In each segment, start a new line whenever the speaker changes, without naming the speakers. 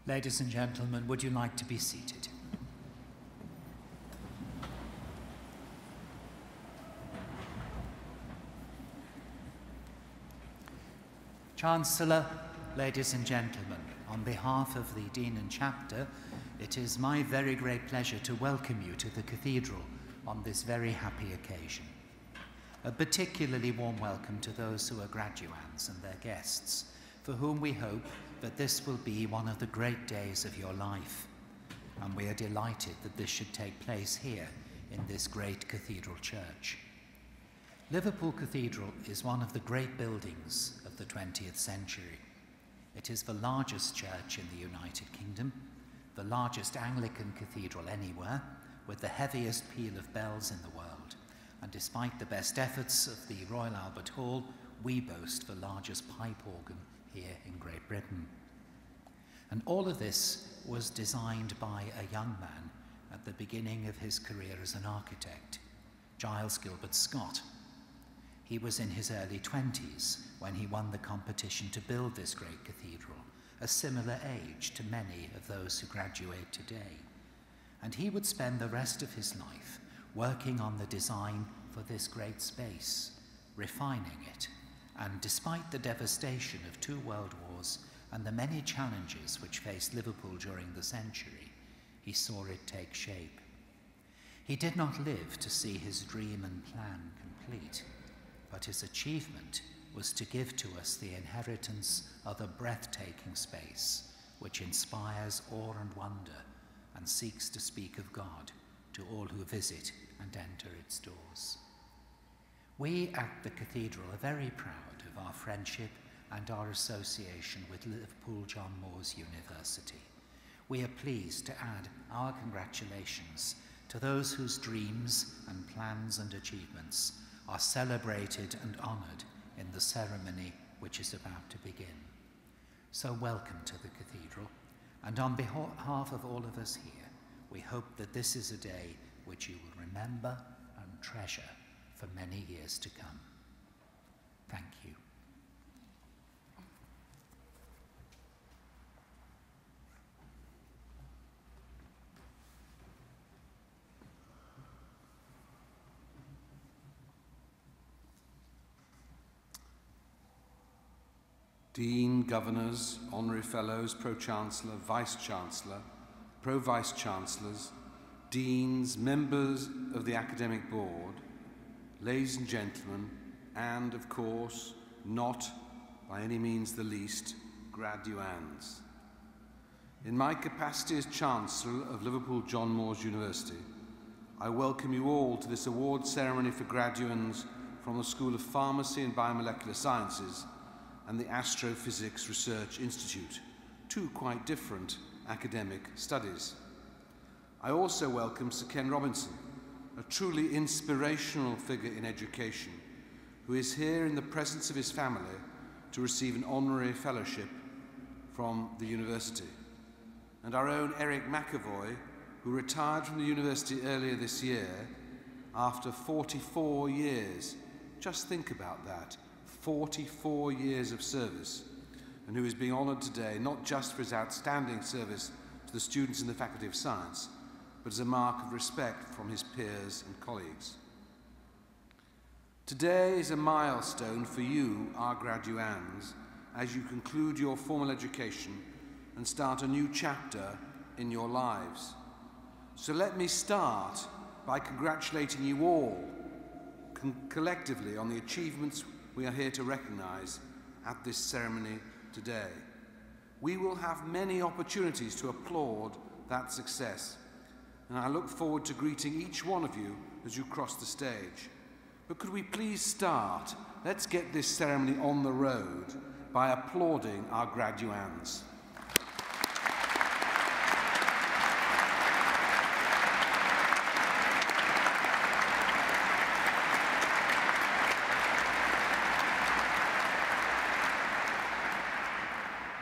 Ladies and gentlemen, would you like to be seated? Chancellor, ladies and gentlemen, on behalf of the Dean and Chapter, it is my very great pleasure to welcome you to the Cathedral on this very happy occasion. A particularly warm welcome to those who are graduands and their guests, for whom we hope that this will be one of the great days of your life. And we are delighted that this should take place here in this great cathedral church. Liverpool Cathedral is one of the great buildings of the 20th century. It is the largest church in the United Kingdom, the largest Anglican cathedral anywhere, with the heaviest peal of bells in the world. And despite the best efforts of the Royal Albert Hall, we boast the largest pipe organ here in Great Britain. And all of this was designed by a young man at the beginning of his career as an architect, Giles Gilbert Scott. He was in his early 20s when he won the competition to build this great cathedral, a similar age to many of those who graduate today. And he would spend the rest of his life working on the design for this great space, refining it, and despite the devastation of 2 world wars and the many challenges which faced Liverpool during the century, he saw it take shape. He did not live to see his dream and plan complete, but his achievement was to give to us the inheritance of a breathtaking space which inspires awe and wonder and seeks to speak of God to all who visit and enter its doors. We at the Cathedral are very proud of our friendship and our association with Liverpool John Moores University. We are pleased to add our congratulations to those whose dreams and plans and achievements are celebrated and honoured in the ceremony which is about to begin. So welcome to the Cathedral, and on behalf of all of us here, we hope that this is a day which you will remember and treasure for many years to come. Thank you.
Dean, Governors, Honorary Fellows, Pro-Chancellor, Vice-Chancellor, Pro-Vice-Chancellors, Deans, members of the Academic Board, ladies and gentlemen, and, of course, not by any means the least, graduands. In my capacity as Chancellor of Liverpool John Moores University, I welcome you all to this award ceremony for graduands from the School of Pharmacy and Biomolecular Sciences and the Astrophysics Research Institute, 2 quite different academic studies. I also welcome Sir Ken Robinson, a truly inspirational figure in education, who is here in the presence of his family to receive an honorary fellowship from the university. And our own Eric McAvoy, who retired from the university earlier this year after 44 years. Just think about that. 44 years of service, and who is being honoured today not just for his outstanding service to the students in the Faculty of Science, but as a mark of respect from his peers and colleagues. Today is a milestone for you, our graduands, as you conclude your formal education and start a new chapter in your lives. So let me start by congratulating you all collectively on the achievements we are here to recognise at this ceremony today. We will have many opportunities to applaud that success, and I look forward to greeting each one of you as you cross the stage. But could we please start? Let's get this ceremony on the road by applauding our graduands.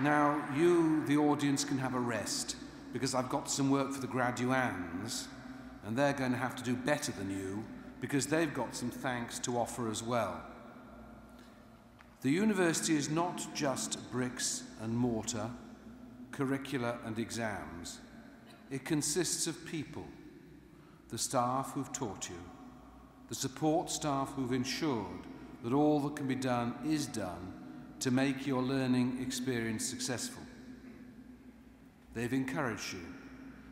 Now, you, the audience, can have a rest, because I've got some work for the graduands, and they're going to have to do better than you, because they've got some thanks to offer as well. The university is not just bricks and mortar, curricula and exams, it consists of people, the staff who've taught you, the support staff who've ensured that all that can be done is done to make your learning experience successful. They've encouraged you,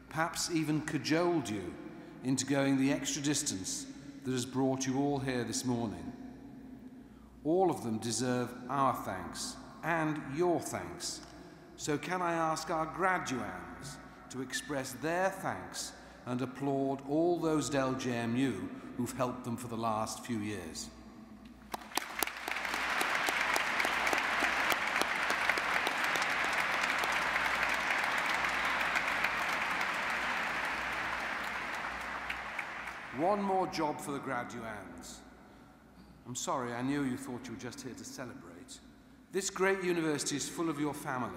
perhaps even cajoled you into going the extra distance that has brought you all here this morning. All of them deserve our thanks and your thanks. So can I ask our graduands to express their thanks and applaud all those at LJMU who've helped them for the last few years. One more job for the graduands. I'm sorry, I knew you thought you were just here to celebrate. This great university is full of your family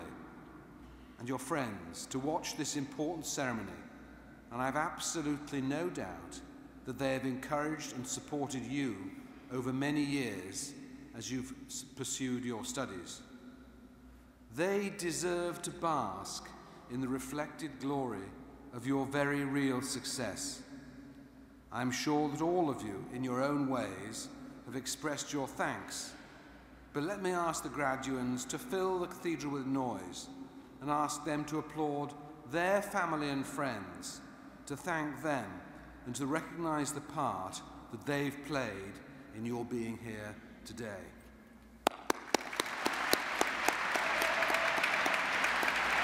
and your friends to watch this important ceremony, and I've absolutely no doubt that they have encouraged and supported you over many years as you've pursued your studies. They deserve to bask in the reflected glory of your very real success. I'm sure that all of you, in your own ways, have expressed your thanks, but let me ask the graduands to fill the cathedral with noise and ask them to applaud their family and friends, to thank them and to recognise the part that they've played in your being here today.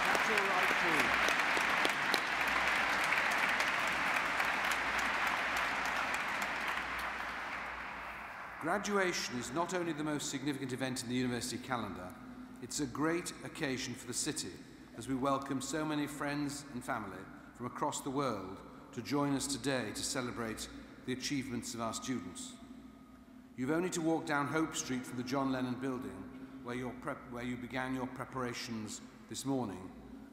That's all right too. Graduation is not only the most significant event in the university calendar, it's a great occasion for the city as we welcome so many friends and family from across the world to join us today to celebrate the achievements of our students. You've only to walk down Hope Street from the John Lennon building where you began your preparations this morning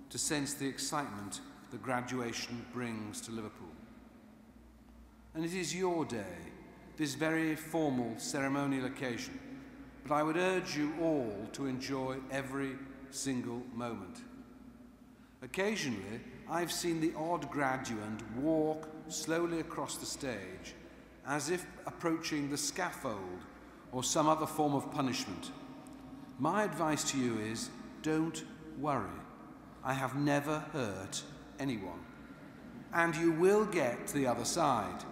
to sense the excitement that graduation brings to Liverpool. And it is your day, this very formal ceremonial occasion, but I would urge you all to enjoy every single moment. Occasionally, I've seen the odd graduand walk slowly across the stage as if approaching the scaffold or some other form of punishment. My advice to you is, don't worry. I have never hurt anyone. And you will get to the other side.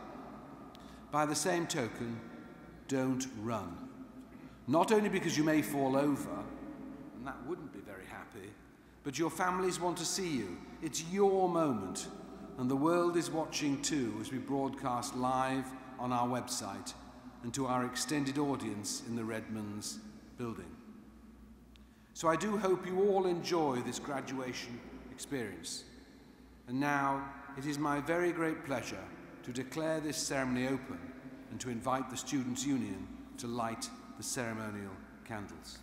By the same token, don't run. Not only because you may fall over, and that wouldn't be very happy, but your families want to see you. It's your moment, and the world is watching too as we broadcast live on our website and to our extended audience in the Redmonds building. So I do hope you all enjoy this graduation experience. And now, it is my very great pleasure to declare this ceremony open and to invite the Students' Union to light the ceremonial candles.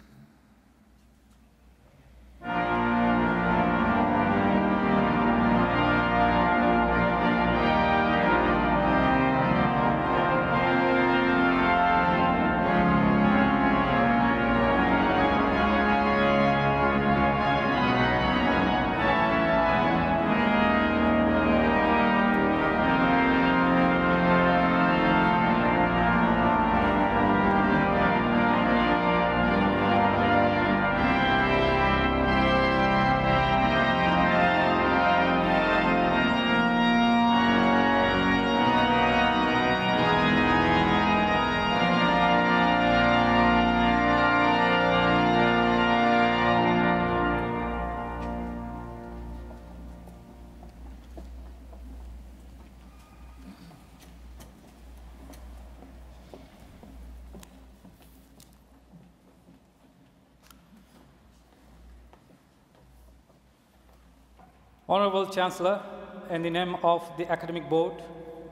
Honorable Chancellor, in the name of the Academic Board,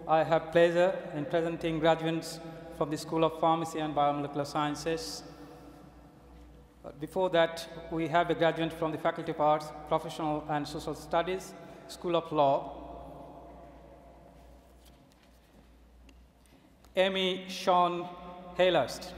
I have pleasure in presenting graduates from the School of Pharmacy and Biomolecular Sciences. Before that, we have a graduate from the Faculty of Arts, Professional and Social Studies, School of Law, Amy Sean Haylhurst.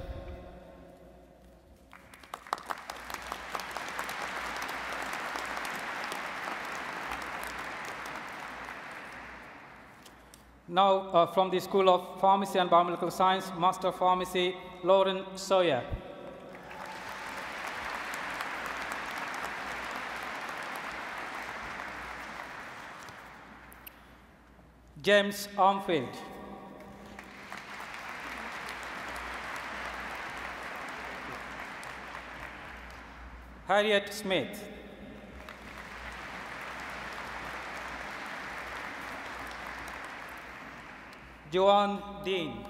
Now, from the School of Pharmacy and Biomedical Science, Master of Pharmacy, Lauren Sawyer. James Armfield. Harriet Smith. Joanne Dean.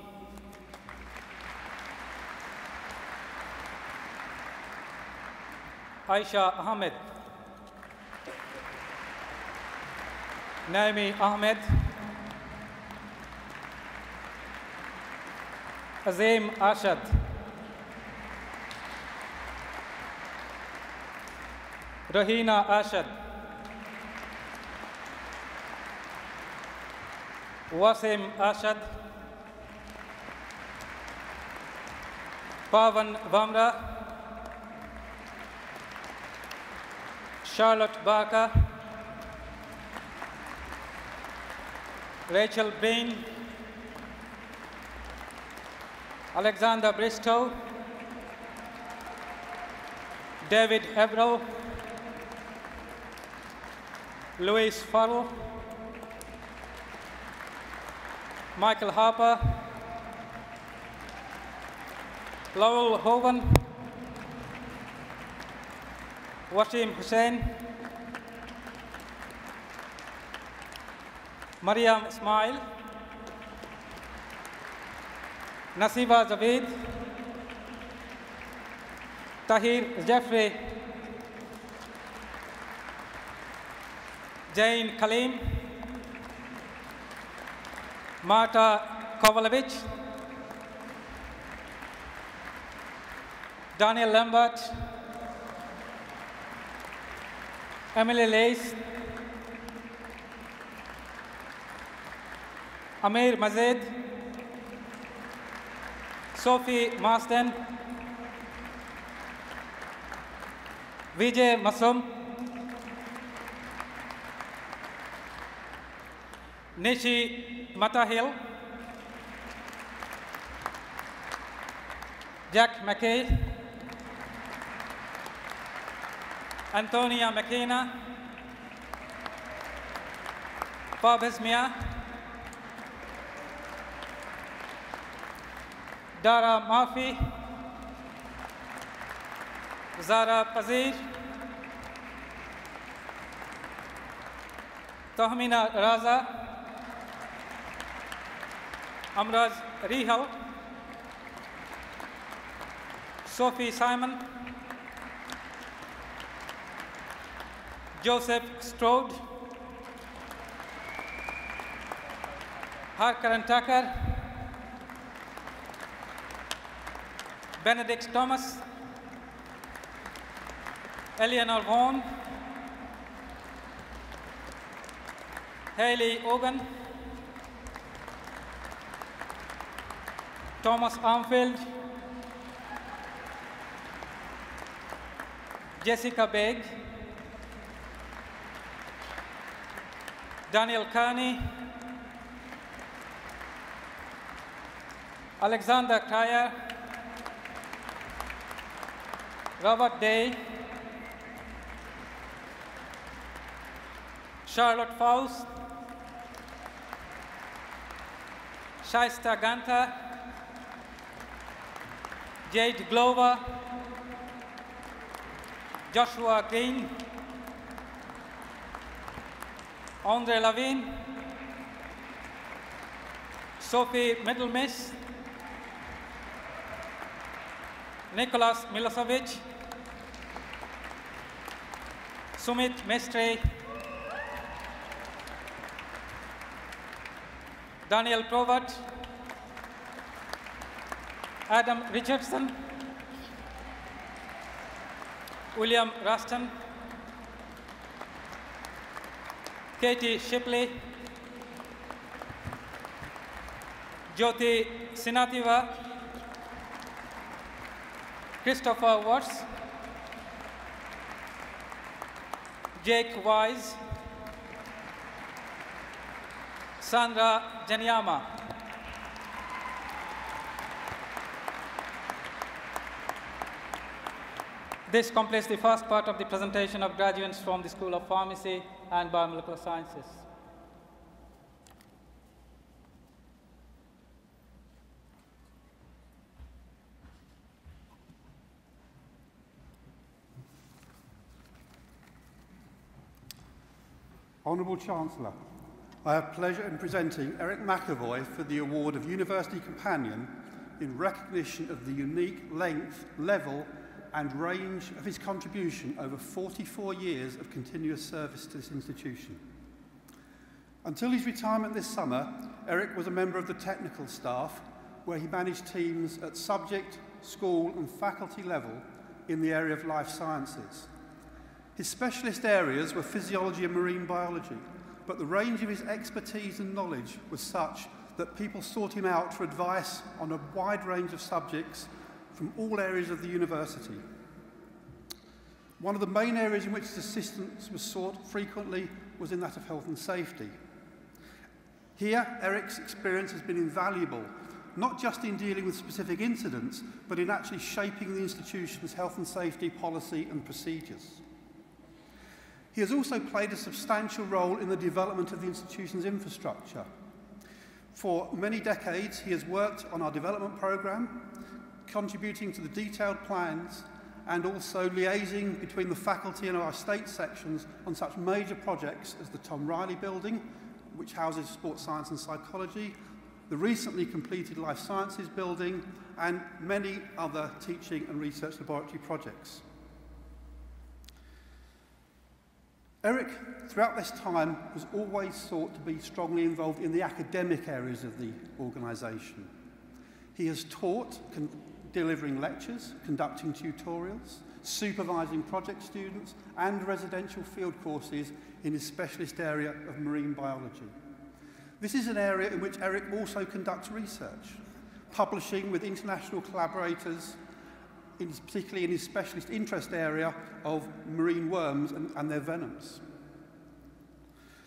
Aisha Ahmed. Naomi Ahmed. Azim Ashad. Rahina Ashad. Wasim Ashad. Pavan Vamra. Charlotte Barker. Rachel Bain. Alexander Bristow. David Ebrel. Louis Farrell. Michael Harper. Lowell Hovan. Wasim Hussain. Mariam Ismail. Nasiba Zavid. Tahir Jeffrey. Jane Kalim. Marta Kovalovich. Daniel Lambert. Emily Lace. Amir Mazed. Sophie Marsden. Vijay Masum. Nishi Matahil. Jack McKay. Antonia McKenna. Bob Hesmia. Dara Murphy. Zara Pazir. Tahmina Raza. Amraz Rihal. Sophie Simon. Joseph Strode. Harkaran Tucker. Benedict Thomas. Eleanor Vaughan. Haley Ogan. Thomas Armfield. Jessica Begg. Daniel Carney. Alexander Kaya. Robert Day. Charlotte Faust. Shaista Ganta. Jade Glover. Joshua Green. Andre Lavine. Sophie Middlemiss. Nicholas Milosevic. Sumit Mestre. Daniel Provat. Adam Richardson. William Ruston. Katie Shipley. Jyoti Sinativa. Christopher Watts. Jake Wise. Sandra Janyama. This completes the first part of the presentation of graduates from the School of Pharmacy and Biomolecular Sciences.
Honourable Chancellor, I have pleasure in presenting Eric McAvoy for the award of University Companion in recognition of the unique length, level and range of his contribution over 44 years of continuous service to this institution. Until his retirement this summer, Eric was a member of the technical staff where he managed teams at subject, school and faculty level in the area of life sciences. His specialist areas were physiology and marine biology, but the range of his expertise and knowledge was such that people sought him out for advice on a wide range of subjects from all areas of the university. One of the main areas in which his assistance was sought frequently was in that of health and safety. Here, Eric's experience has been invaluable, not just in dealing with specific incidents, but in actually shaping the institution's health and safety policy and procedures. He has also played a substantial role in the development of the institution's infrastructure. For many decades, he has worked on our development programme, contributing to the detailed plans and also liaising between the faculty and our estate sections on such major projects as the Tom Riley Building, which houses sports science and psychology, the recently completed Life Sciences Building, and many other teaching and research laboratory projects. Eric, throughout this time, has always sought to be strongly involved in the academic areas of the organisation. He has taught, delivering lectures, conducting tutorials, supervising project students, and residential field courses in his specialist area of marine biology. This is an area in which Eric also conducts research, publishing with international collaborators, particularly in his specialist interest area of marine worms and their venoms.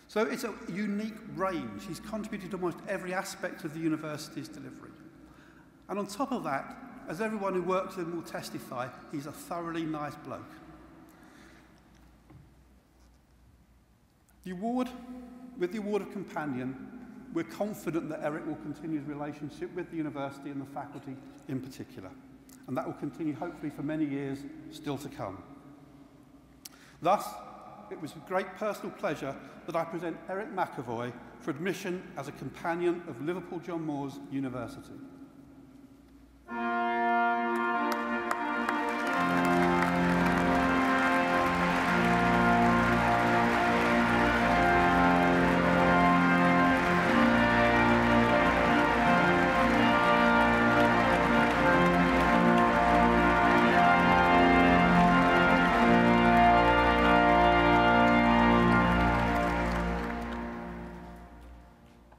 So it's a unique range. He's contributed to almost every aspect of the university's delivery. And on top of that, as everyone who works with him will testify, he's a thoroughly nice bloke. With the award of Companion, we're confident that Eric will continue his relationship with the university and the faculty in particular. And that will continue hopefully for many years still to come. Thus, it was with great personal pleasure that I present Eric McAvoy for admission as a companion of Liverpool John Moores University.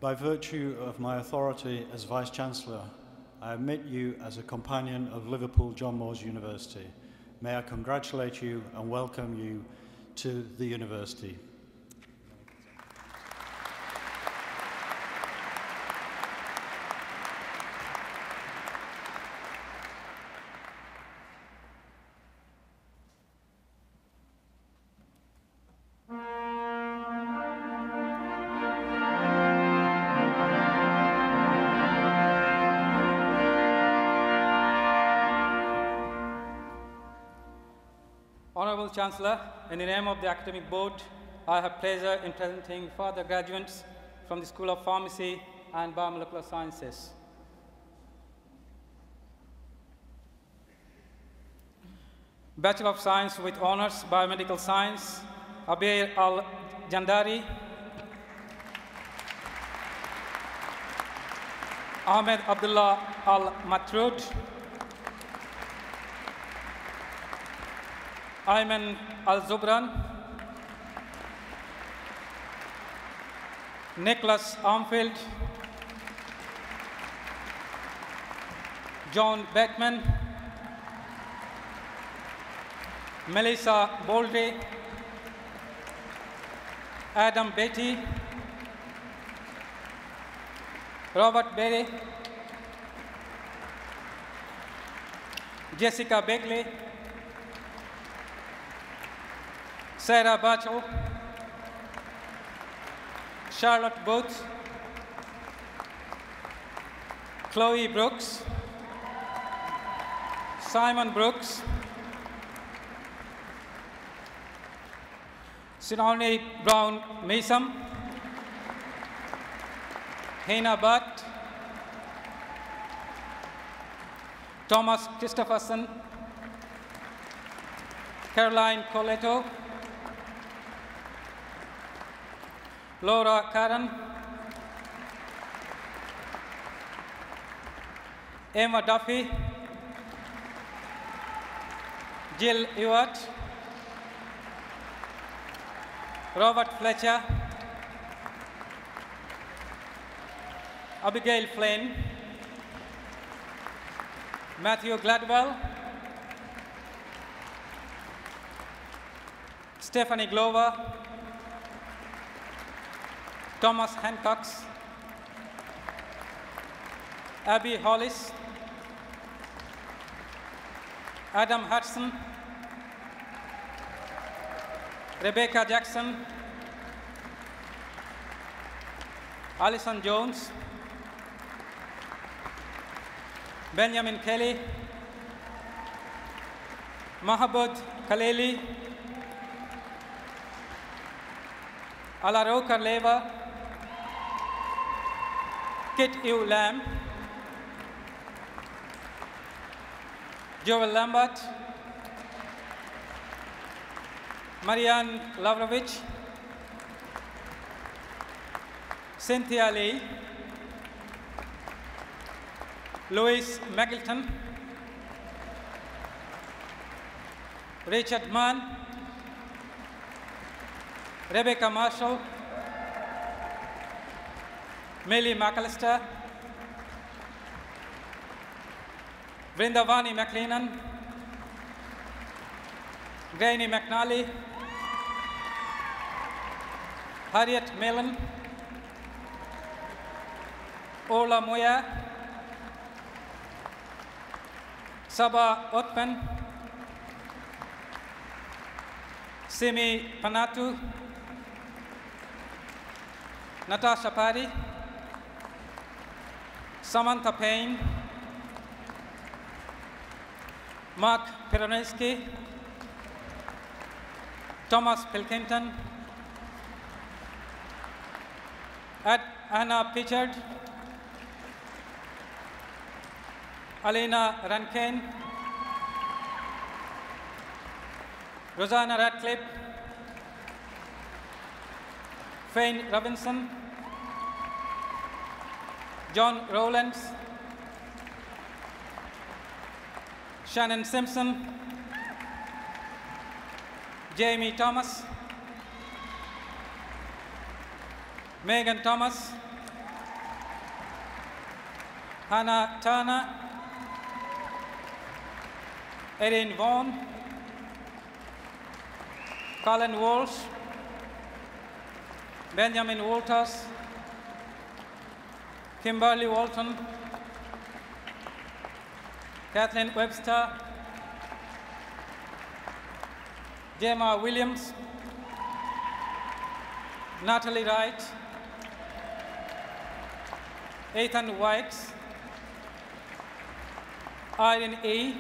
By virtue of my authority as Vice-Chancellor, I admit you as a companion of Liverpool John Moores University. May I congratulate you and welcome you to the university.
Honourable Chancellor, in the name of the Academic Board, I have pleasure in presenting further graduates from the School of Pharmacy and Biomolecular Sciences. Bachelor of Science with Honours Biomedical Science, Abir Al-Jandari. Ahmed Abdullah Al-Matroud. Ayman Al-Zubran, Nicholas Armfield, John Beckman, Melissa Baldry, Adam Beatty, Robert Berry, Jessica Beckley, Sarah Batchel, Charlotte Booth, Chloe Brooks, Simon Brooks, Sinoni Brown Mason, Hannah Butt, Thomas Christopherson, Caroline Coletto, Laura Karen, Emma Duffy, Jill Ewart, Robert Fletcher, Abigail Flynn, Matthew Gladwell, Stephanie Glover, Thomas Hancox, Abby Hollis, Adam Hudson, Rebecca Jackson, Alison Jones, Benjamin Kelly, Mahabud Khaleli, Alaro Karleva, Kit Ew Lam, Joel Lambert, Marianne Lavrovich, Cynthia Lee, Louis Miggleton, Richard Mann, Rebecca Marshall, Millie McAllister, Vrindavani McLennan, Granny McNally, Harriet Mellon, Ola Moya, Saba Otman, Simi Panatu, Natasha Pari, Samantha Payne, Mark Pironeski, Thomas Pilkington, Anna Pitchard, Alina Rankin, Rosanna Radcliffe, Fane Robinson, John Rowlands, Shannon Simpson, Jamie Thomas, Megan Thomas, Hannah Turner, Erin Vaughan, Colin Walsh, Benjamin Walters, Kimberly Walton, Kathleen Webster, Gemma Williams, Natalie Wright, Ethan White, Irene E.,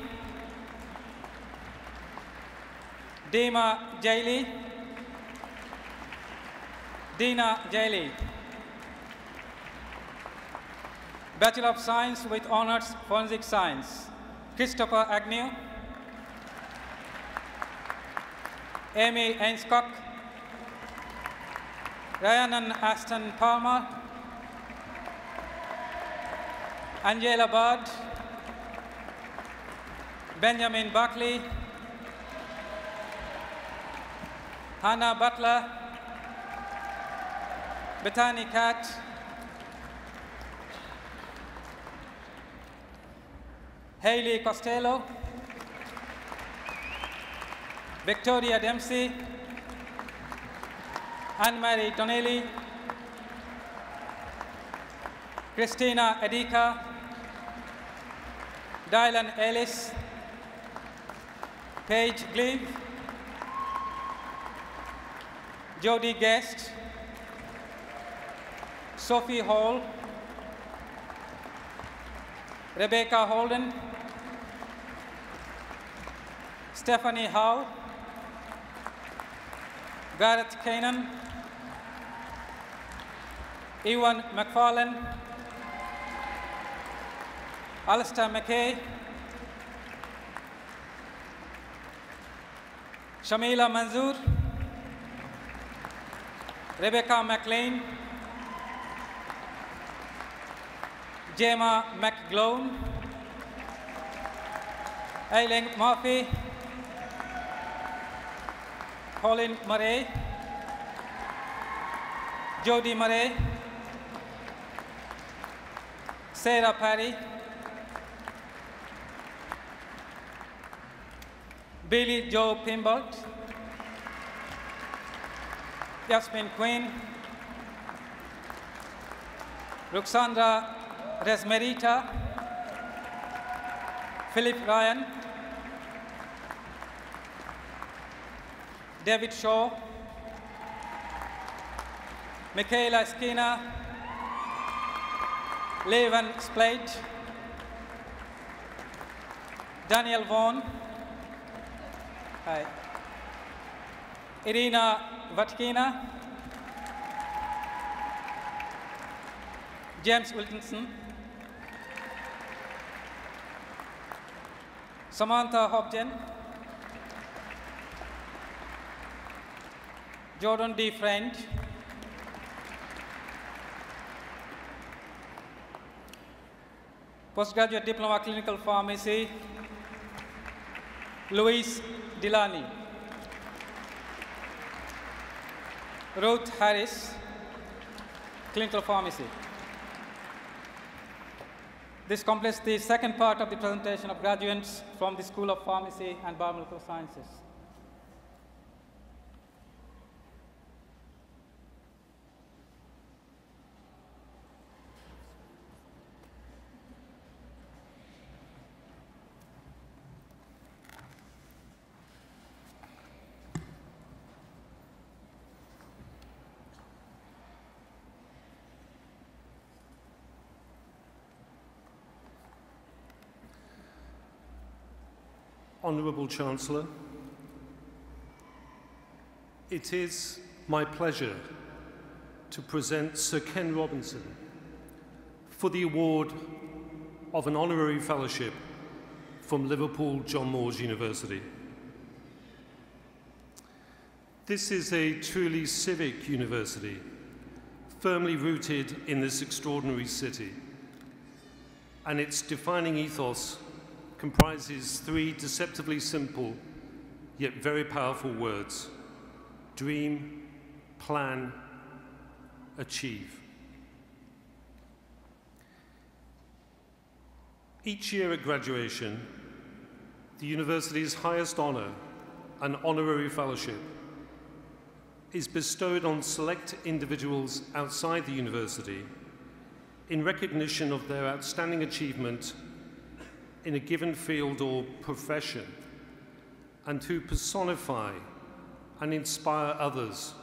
Dima Jaili, Dina Jaili. Bachelor of Science with Honors Forensic Science, Christopher Agnew, Amy Ainscock, Rhiannon Aston Palmer, Angela Bird, Benjamin Buckley, Hannah Butler, Bethany Cat, Hayley Costello, Victoria Dempsey, Anne-Marie Donnelly, Christina Edika, Dylan Ellis, Paige Gleave, Jody Guest, Sophie Hall, Rebecca Holden, Stephanie Howe, Gareth Kanan, Ewan McFarlane, Alistair McKay, Shamila Manzoor, Rebecca McLean, Gemma McGlone, Aileen Murphy, Colin Murray, Jody Murray, Sarah Parry, Billy Joe Pimbolt, Yasmin Quinn, Ruxandra Resmerita, Philip Ryan, David Shaw, Michaela Skinner, Levan Splate, Daniel Vaughan, hi. Irina Vatkina, James Wilkinson, Samantha Hopton, Jordan D. Friend, Postgraduate Diploma Clinical Pharmacy, Louise Delaney, Ruth Harris, Clinical Pharmacy. This completes the second part of the presentation of graduates from the School of Pharmacy and Biomedical Sciences.
Honourable Chancellor, it is my pleasure to present Sir Ken Robinson for the award of an honorary fellowship from Liverpool John Moores University. This is a truly civic university, firmly rooted in this extraordinary city, and its defining ethos comprises three deceptively simple yet very powerful words: dream, plan, achieve. Each year at graduation, the university's highest honor, an honorary fellowship, is bestowed on select individuals outside the university in recognition of their outstanding achievement in a given field or profession, and who personify and inspire others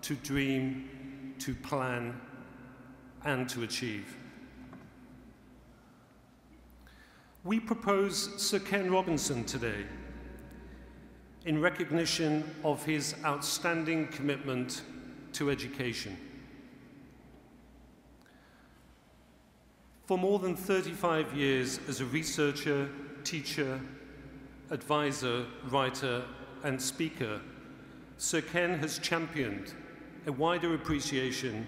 to dream, to plan, and to achieve. We propose Sir Ken Robinson today in recognition of his outstanding commitment to education. For more than 35 years as a researcher, teacher, advisor, writer, and speaker, Sir Ken has championed a wider appreciation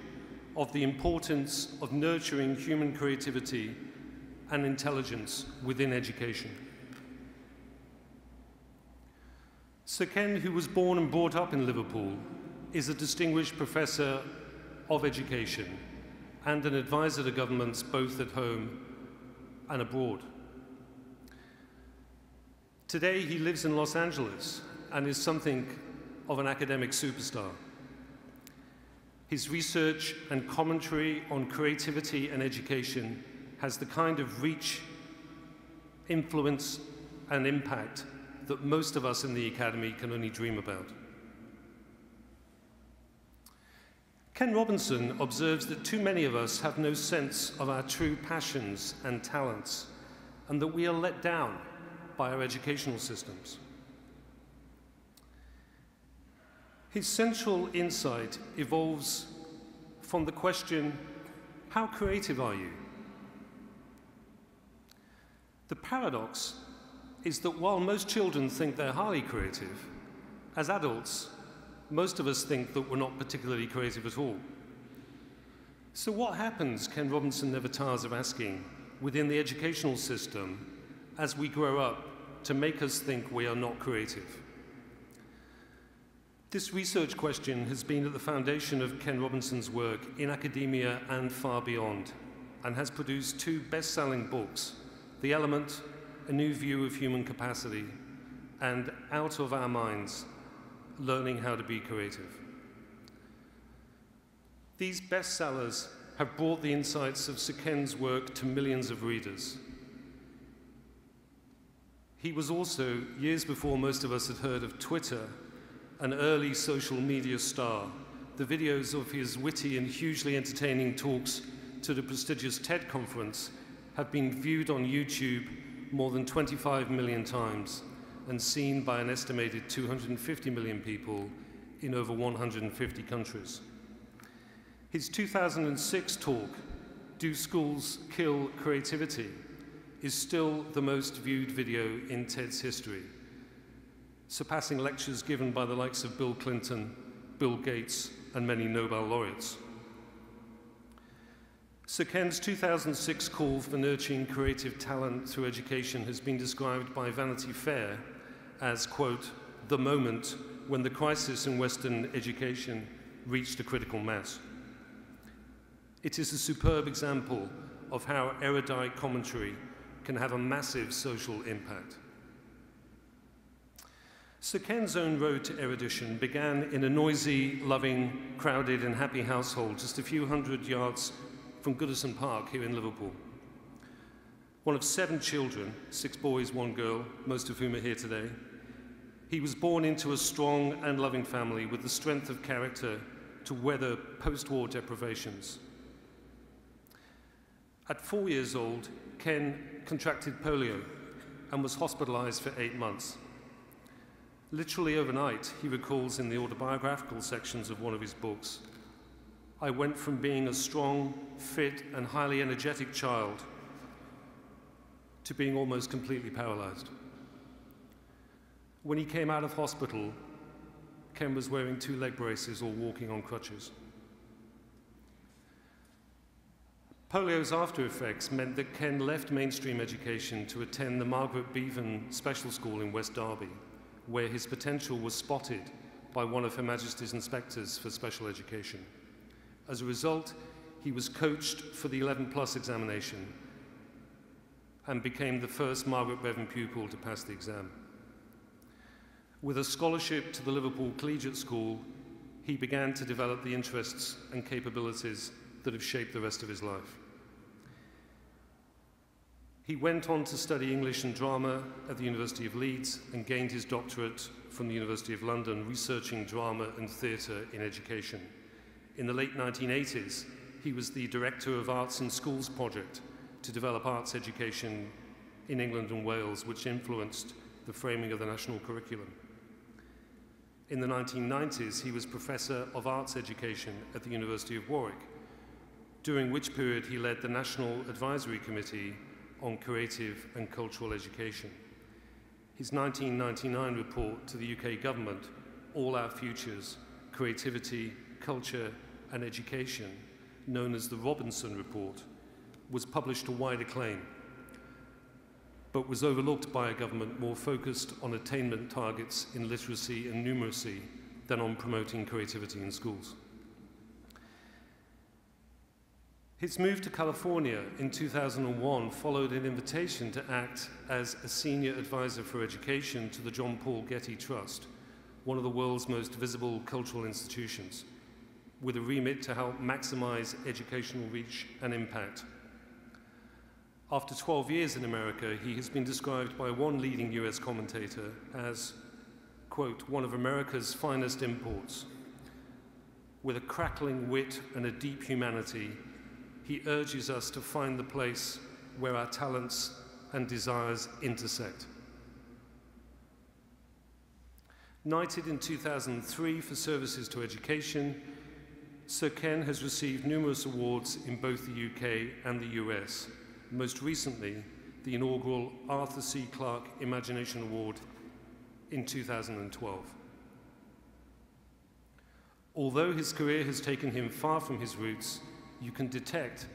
of the importance of nurturing human creativity and intelligence within education. Sir Ken, who was born and brought up in Liverpool, is a distinguished professor of education and an advisor to governments both at home and abroad. Today, he lives in Los Angeles and is something of an academic superstar. His research and commentary on creativity and education has the kind of reach, influence, and impact that most of us in the Academy can only dream about. Ken Robinson observes that too many of us have no sense of our true passions and talents, and that we are let down by our educational systems. His central insight evolves from the question, how creative are you? The paradox is that while most children think they're highly creative, as adults, most of us think that we're not particularly creative at all. So what happens, Ken Robinson never tires of asking, within the educational system as we grow up to make us think we are not creative? This research question has been at the foundation of Ken Robinson's work in academia and far beyond, and has produced 2 best-selling books, The Element, A New View of Human Capacity, and Out of Our Minds, Learning How to Be Creative. These bestsellers have brought the insights of Sir Ken's work to millions of readers. He was also, years before most of us had heard of Twitter, an early social media star. The videos of his witty and hugely entertaining talks to the prestigious TED conference have been viewed on YouTube more than 25 million times and seen by an estimated 250 million people in over 150 countries. His 2006 talk, Do Schools Kill Creativity?, is still the most viewed video in TED's history, surpassing lectures given by the likes of Bill Clinton, Bill Gates, and many Nobel laureates. Sir Ken's 2006 call for nurturing creative talent through education has been described by Vanity Fair as, quote, the moment when the crisis in Western education reached a critical mass. It is a superb example of how erudite commentary can have a massive social impact. Sir Ken's own road to erudition began in a noisy, loving, crowded and happy household just a few hundred yards from Goodison Park here in Liverpool. One of 7 children, 6 boys, 1 girl, most of whom are here today, he was born into a strong and loving family with the strength of character to weather post-war deprivations. At 4 years old, Ken contracted polio and was hospitalized for 8 months. Literally overnight, he recalls in the autobiographical sections of one of his books, I went from being a strong, fit, and highly energetic child to being almost completely paralyzed. When he came out of hospital, Ken was wearing 2 leg braces or walking on crutches. Polio's after effects meant that Ken left mainstream education to attend the Margaret Bevan Special School in West Derby, where his potential was spotted by one of Her Majesty's inspectors for special education. As a result, he was coached for the 11+ examination and became the first Margaret Bevan pupil to pass the exam. With a scholarship to the Liverpool Collegiate School, he began to develop the interests and capabilities that have shaped the rest of his life. He went on to study English and drama at the University of Leeds and gained his doctorate from the University of London, researching drama and theatre in education. In the late 1980s, he was the director of Arts in Schools project to develop arts education in England and Wales, which influenced the framing of the national curriculum. In the 1990s, he was Professor of Arts Education at the University of Warwick, during which period he led the National Advisory Committee on Creative and Cultural Education. His 1999 report to the UK government, All Our Futures, Creativity, Culture and Education, known as the Robinson Report, was published to wide acclaim, but was overlooked by a government more focused on attainment targets in literacy and numeracy than on promoting creativity in schools. His move to California in 2001 followed an invitation to act as a senior advisor for education to the John Paul Getty Trust, one of the world's most visible cultural institutions. with a remit to help maximize educational reach and impact. After 12 years in America, he has been described by one leading US commentator as, quote, one of America's finest imports. With a crackling wit and a deep humanity, he urges us to find the place where our talents and desires intersect. Knighted in 2003 for services to education, Sir Ken has received numerous awards in both the UK and the US, most recently the inaugural Arthur C. Clarke Imagination Award in 2012. Although his career has taken him far from his roots, you can detect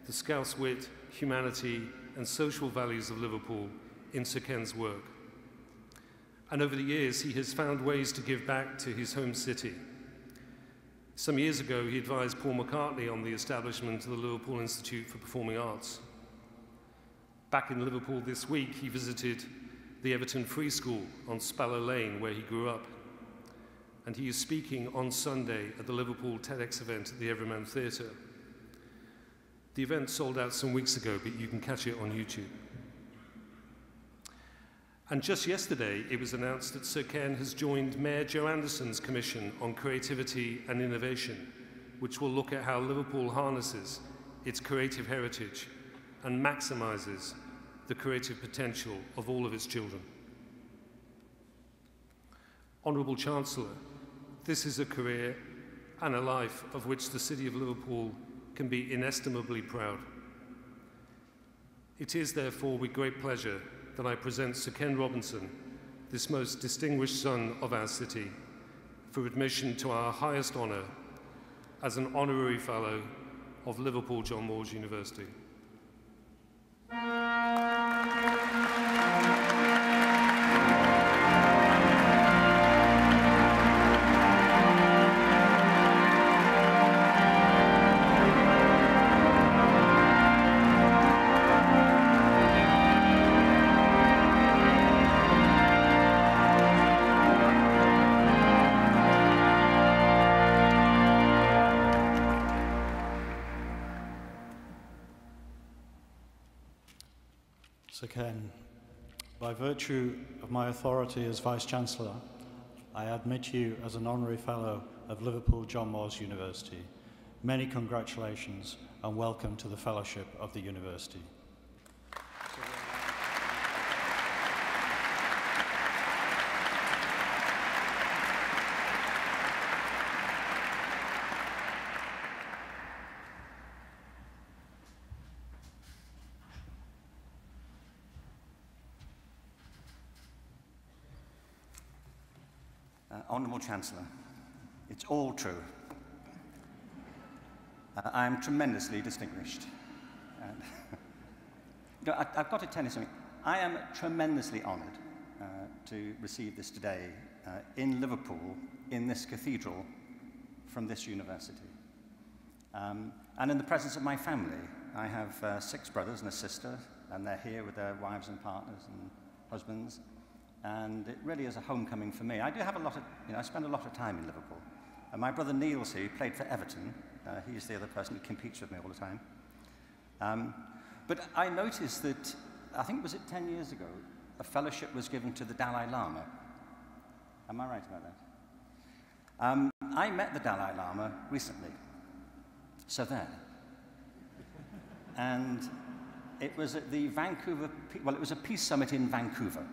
the Scouse wit, humanity, and social values of Liverpool in Sir Ken's work. And over the years, he has found ways to give back to his home city. Some years ago, he advised Paul McCartney on the establishment of the Liverpool Institute for Performing Arts. Back in Liverpool this week, he visited the Everton Free School on Speller Lane, where he grew up. And he is speaking on Sunday at the Liverpool TEDx event at the Everyman Theatre. The event sold out some weeks ago, but you can catch it on YouTube. And just yesterday, it was announced that Sir Ken has joined Mayor Joe Anderson's Commission on Creativity and Innovation, which will look at how Liverpool harnesses its creative heritage and maximizes the creative potential of all of its children. Honourable Chancellor, this is a career and a life of which the City of Liverpool can be inestimably proud. It is therefore with great pleasure that I present Sir Ken Robinson, this most distinguished son of our city, for admission to our highest honour as an Honorary Fellow of Liverpool John Moores University.
Sir Ken, by virtue of my authority as Vice-Chancellor, I admit you as an Honorary Fellow of Liverpool John Moores University. Many congratulations and welcome to the Fellowship of the University.
Honourable Chancellor, it's all true. I am tremendously distinguished. And you know, I've got to tell you something. I am tremendously honoured to receive this today in Liverpool, in this cathedral, from this university. And in the presence of my family. I have 6 brothers and a sister, and they're here with their wives and partners and husbands. And it really is a homecoming for me. I do have a lot of, I spend a lot of time in Liverpool. And my brother Neil's here, who played for Everton. He's the other person who competes with me all the time. But I noticed that, I think was it 10 years ago, a fellowship was given to the Dalai Lama. Am I right about that? I met the Dalai Lama recently. So there. And it was at the Vancouver, well, it was a peace summit in Vancouver.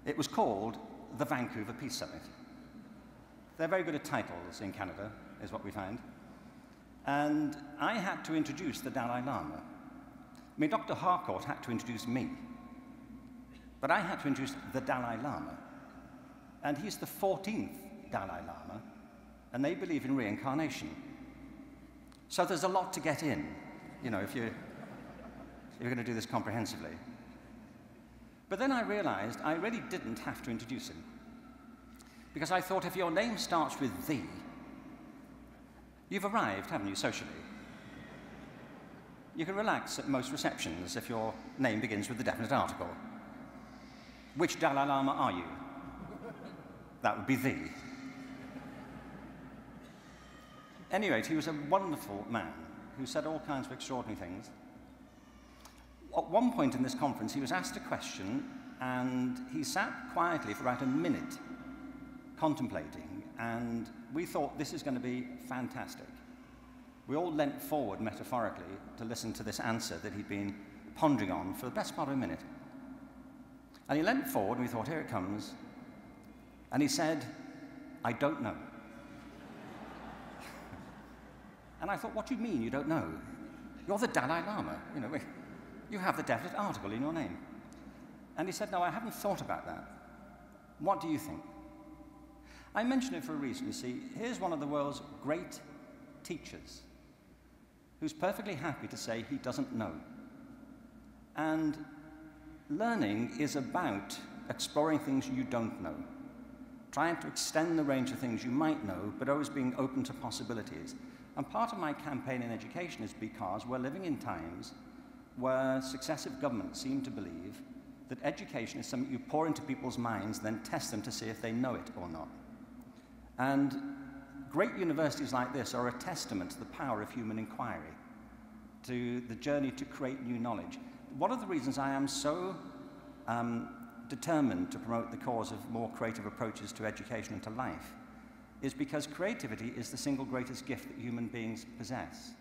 It was called the Vancouver Peace Summit. They're very good at titles in Canada, is what we find. And I had to introduce the Dalai Lama. I mean, Dr. Harcourt had to introduce me. But I had to introduce the Dalai Lama. And he's the 14th Dalai Lama, and they believe in reincarnation. So there's a lot to get in, if you're going to do this comprehensively. But then I realized I really didn't have to introduce him. Because I thought if your name starts with "the," you've arrived, haven't you, socially? You can relax at most receptions if your name begins with the definite article. Which Dalai Lama are you? That would be "the." Anyway, he was a wonderful man who said all kinds of extraordinary things. At one point in this conference, he was asked a question, and he sat quietly for about a minute, contemplating, and we thought this is going to be fantastic. We all leant forward metaphorically to listen to this answer that he'd been pondering on for the best part of a minute. And he leant forward, and we thought, here it comes. And he said, "I don't know." And I thought, what do you mean you don't know? You're the Dalai Lama. You know, you have the definite article in your name. And he said, no, I haven't thought about that. What do you think? I mention it for a reason. You see, here's one of the world's great teachers who's perfectly happy to say he doesn't know. And learning is about exploring things you don't know, trying to extend the range of things you might know, but always being open to possibilities. And part of my campaign in education is because we're living in times where successive governments seem to believe that education is something you pour into people's minds, then test them to see if they know it or not. And great universities like this are a testament to the power of human inquiry, to the journey to create new knowledge. One of the reasons I am so determined to promote the cause of more creative approaches to education and to life is because creativity is the single greatest gift that human beings possess.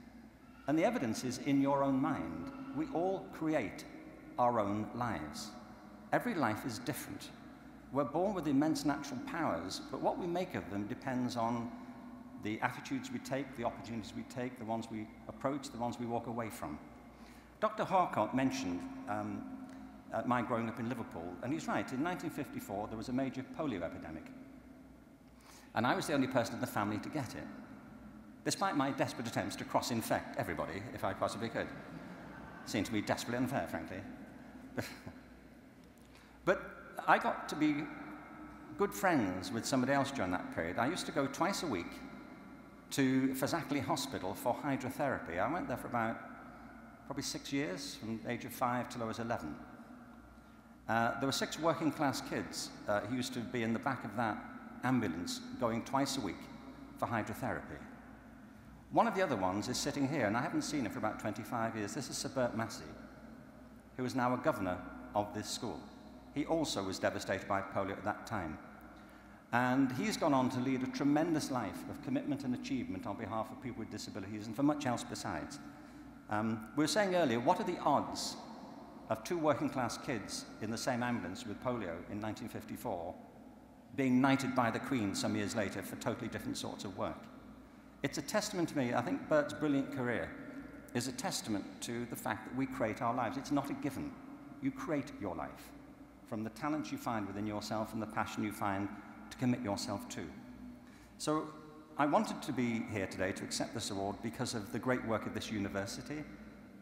And the evidence is in your own mind. We all create our own lives. Every life is different. We're born with immense natural powers, but what we make of them depends on the attitudes we take, the opportunities we take, the ones we approach, the ones we walk away from. Dr. Harcourt mentioned my growing up in Liverpool, and he's right. In 1954, there was a major polio epidemic. And I was the only person in the family to get it, despite my desperate attempts to cross-infect everybody, if I possibly could. Seemed to be desperately unfair, frankly. But I got to be good friends with somebody else during that period. I used to go twice a week to Fazakerley Hospital for hydrotherapy. I went there for about probably 6 years, from the age of 5 till I was 11. There were 6 working-class kids who used to be in the back of that ambulance going twice a week for hydrotherapy. One of the other ones is sitting here, and I haven't seen him for about 25 years. This is Sir Bert Massey, who is now a governor of this school. He also was devastated by polio at that time. And he's gone on to lead a tremendous life of commitment and achievement on behalf of people with disabilities and for much else besides. We were saying earlier, what are the odds of 2 working-class kids in the same ambulance with polio in 1954 being knighted by the Queen some years later for totally different sorts of work? It's a testament to me. I think Bert's brilliant career is a testament to the fact that we create our lives. It's not a given. You create your life from the talents you find within yourself and the passion you find to commit yourself to. So I wanted to be here today to accept this award because of the great work of this university,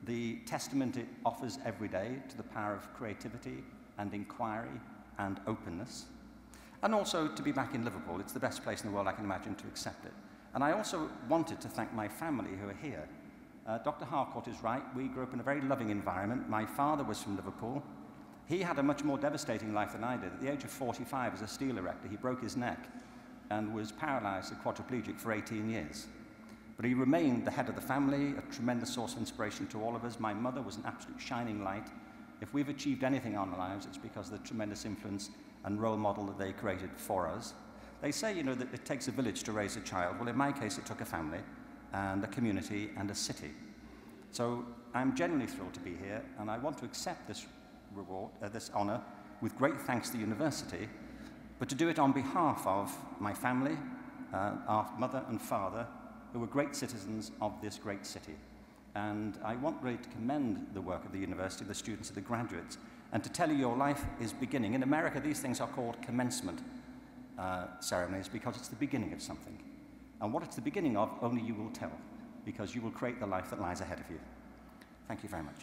the testament it offers every day to the power of creativity and inquiry and openness, and also to be back in Liverpool. It's the best place in the world I can imagine to accept it. And I also wanted to thank my family who are here. Dr. Harcourt is right. We grew up in a very loving environment. My father was from Liverpool. He had a much more devastating life than I did. At the age of 45, as a steel erector, he broke his neck and was paralyzed and quadriplegic for 18 years. But he remained the head of the family, a tremendous source of inspiration to all of us. My mother was an absolute shining light. If we've achieved anything in our lives, it's because of the tremendous influence and role model that they created for us. They say, you know, that it takes a village to raise a child. Well, in my case, it took a family and a community and a city. So I'm genuinely thrilled to be here, and I want to accept this reward, this honor, with great thanks to the university, but to do it on behalf of my family, our mother and father, who were great citizens of this great city. And I want really to commend the work of the university, the students, and the graduates, and to tell you your life is beginning. In America, these things are called commencement ceremonies because it's the beginning of something. And what it's the beginning of, only you will tell, because you will create the life that lies ahead of you. Thank you very much.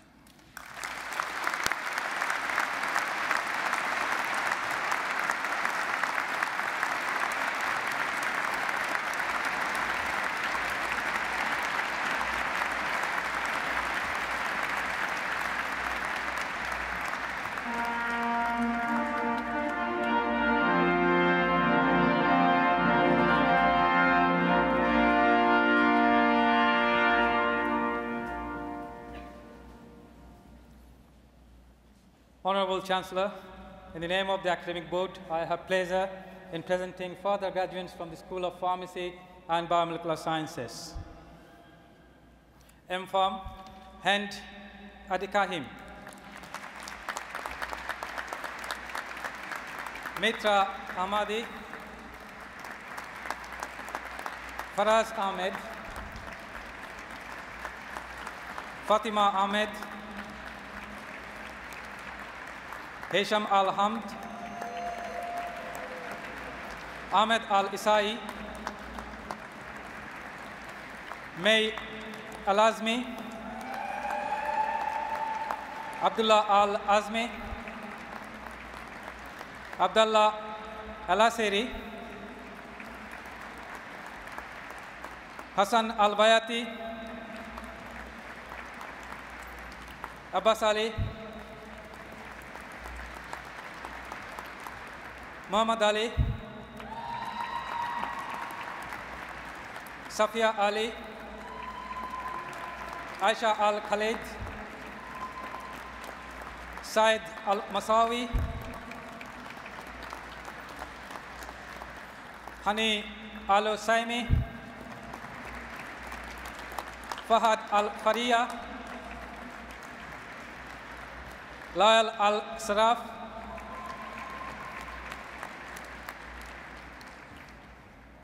Honorable Chancellor, in the name of the Academic Board, I have pleasure in presenting further graduates from the School of Pharmacy and Biomolecular Sciences. M.Pharm, Hand Adikahim. Mitra Ahmadi, Faraz Ahmed, Fatima Ahmed, Hesham Al-Hamd, Ahmed Al-Isai, May Al-Azmi, Abdullah Al-Azmi, Abdullah Al-Asiri, Hassan Al-Bayati, Abbas Ali, Muhammad Ali, Safia Ali, Aisha Al-Khalid, Said Al-Masawi, Hani Al-Usaimi, Fahad Al-Faria, Lael Al-Saraf,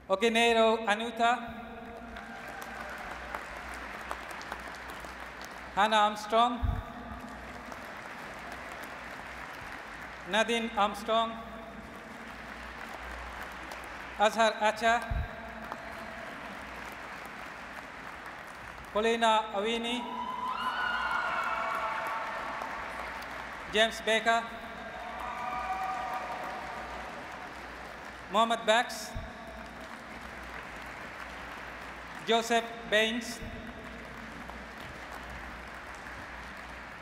Oginero Anuta, Hannah Armstrong, Nadine Armstrong, Azhar Acha, Paulina Awini, James Baker, Mohammed Bax, Joseph Baines,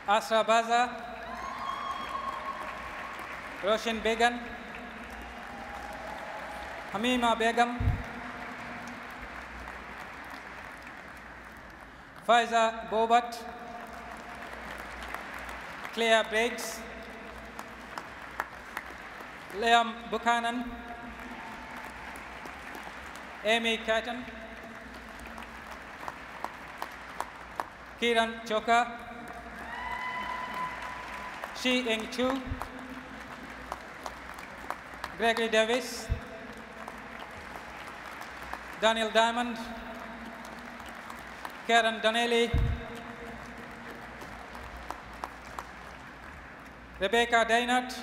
Asra Baza, Roshan Began, Hamima Begum, Faiza Bobat, Claire Briggs, Liam Buchanan, Amy Catton, Kiran Choka, Shi Ing Chu, Gregory Davis, Daniel Diamond, Karen Donnelly, Rebecca Daynard,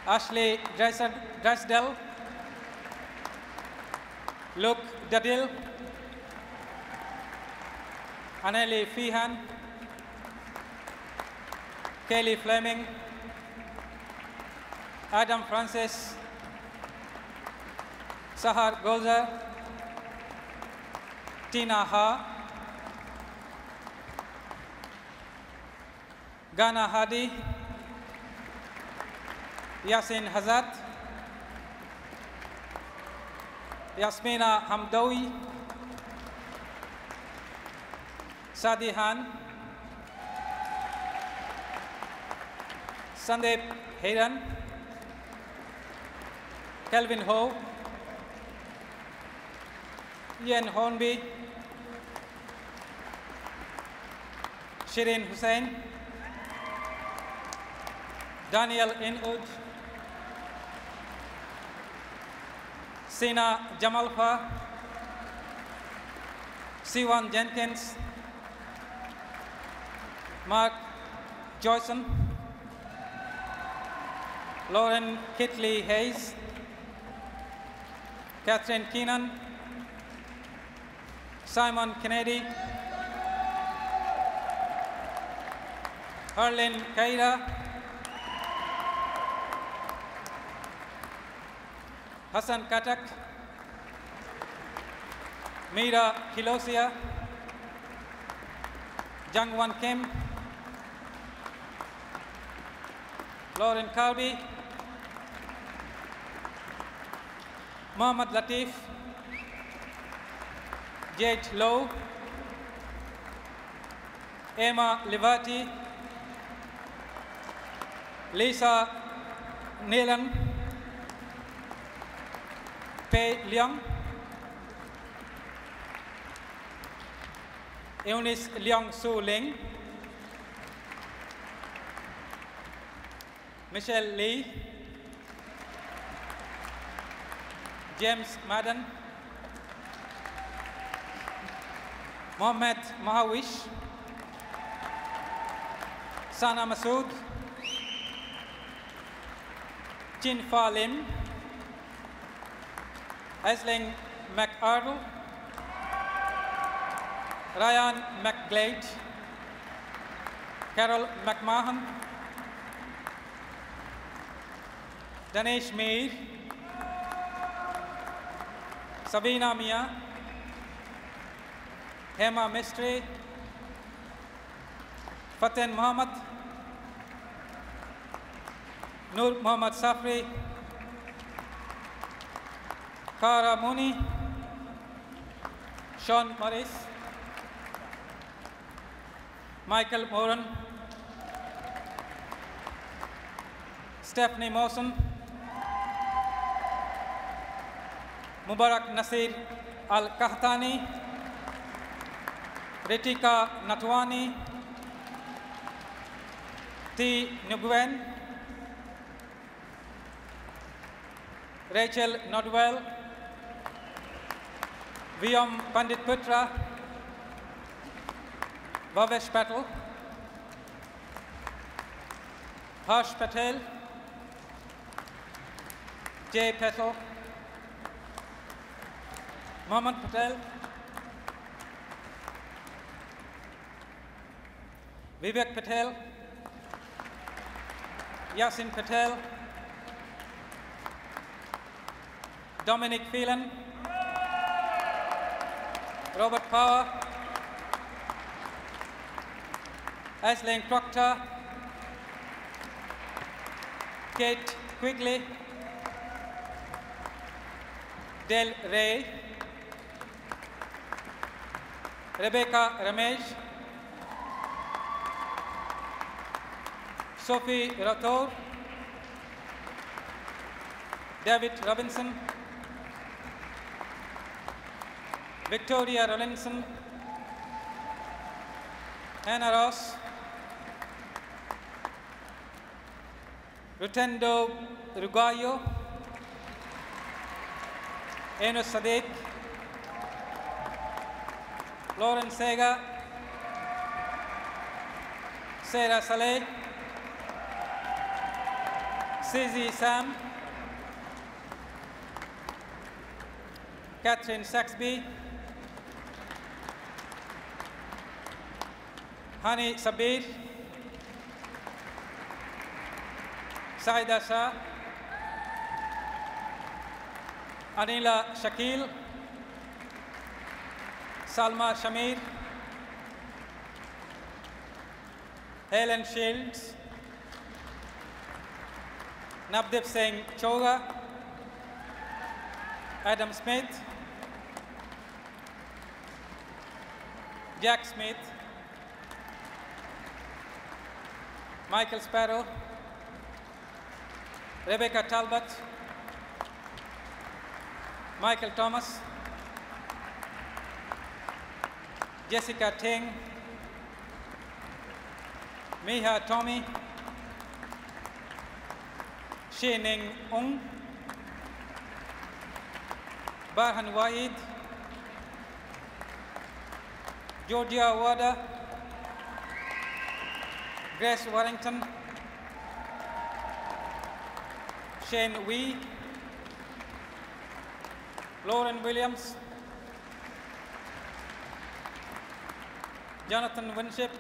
Ashley Drysdale, Luke Dadil, Anneli Feehan, Kelly Fleming, Adam Francis, Sahar Goza, Tina Ha, Ghana Hadi, Yasin Hazat, Yasmina Hamdawi, Sadi Han, Sandeep Hayran, Kelvin Ho, Ian Hornby, Shirin Hussain, Daniel Inwood, Sina Jamalfa, Siwan Jenkins, Mark Joyson, Lauren Kitley Hayes, Catherine Keenan, Simon Kennedy, Harlin Kaira, Hassan Katak, Mira Kilosia, Jangwan Kim, Lauren Cowdy, Mohammad Latif, Jade Lowe, Emma Livati, Lisa Neelan, Pei Leong, Eunice Leong Su Ling, Michelle Lee, James Madden, Mohammed Mahawish, Sana Masood, Chin Fa Lim, Aisling McArdle, Ryan McGlade, Carol McMahon, Danesh Mir, Sabina Mia, Hema Mistry, Faten Muhammad, Nur Muhammad Safri, Kara Muni, Sean Morris, Michael Moran, Stephanie Mawson, Mubarak Nasir Al-Kahtani, Ritika Natwani, T. Nguyen, Rachel Nodwell, Vyom Pandit Putra, Bhavesh Patel, Harsh Patel, Jay Patel, Mohammed Patel, Vivek Patel, Yasin Patel, Dominic Phelan, Robert Power, Aisling Proctor, Kate Quigley, Del Rey, Rebecca Ramesh, Sophie Rathore, David Robinson, Victoria Rollinson, Hannah Ross, Rutendo Rugayo, Enos Sadiq, Lauren Sega, Sarah Saleh, Suzy Sam, Catherine Saxby, Hani Sabir, Saida Shah, Anila Shakil, Salma Shamir, Helen Shields, Navdeep Singh Choga, Adam Smith, Jack Smith, Michael Sparrow, Rebecca Talbot, Michael Thomas, Jessica Ting, Miha Tommy, Shening Ung, Barhan Waid, Georgia Wada, Grace Warrington, Shane Wee, Lauren Williams, Jonathan Winship,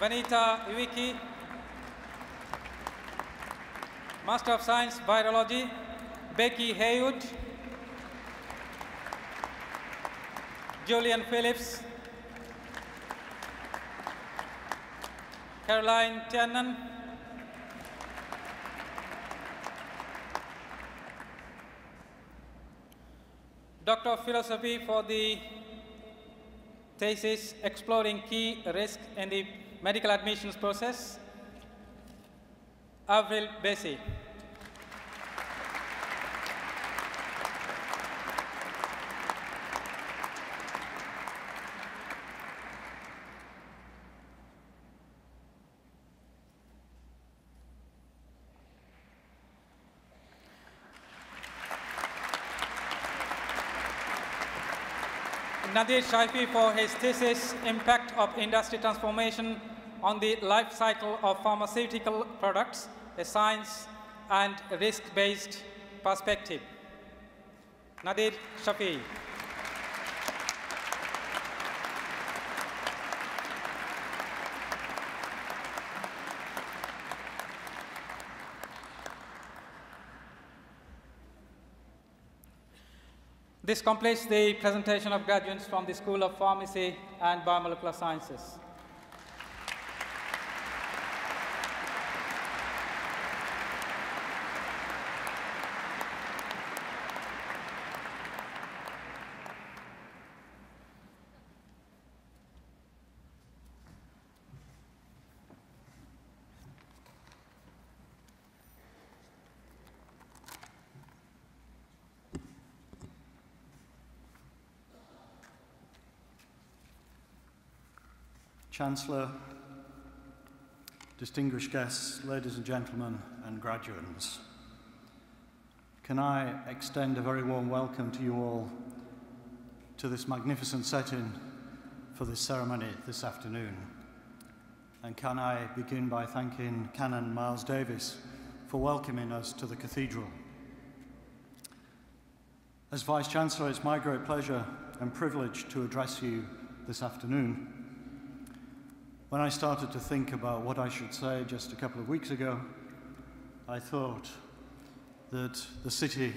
Vanita Iwiki, Master of Science Virology, Becky Haywood, Julian Phillips, Caroline Tiernan, Doctor of Philosophy for the thesis exploring key risks in the medical admissions process, Avril Bessie. Nadir Shaifi for his thesis, Impact of Industry Transformation on the Life Cycle of Pharmaceutical Products, a Science and Risk-Based Perspective. Nadir Shaifi. This completes the presentation of graduates from the School of Pharmacy and Biomolecular Sciences.
Chancellor, distinguished guests, ladies and gentlemen, and graduates, can I extend a very warm welcome to you all to this magnificent setting for this ceremony this afternoon. And can I begin by thanking Canon Miles Davis for welcoming us to the Cathedral. As Vice-Chancellor, it's my great pleasure and privilege to address you this afternoon. When I started to think about what I should say just a couple of weeks ago, I thought that the city,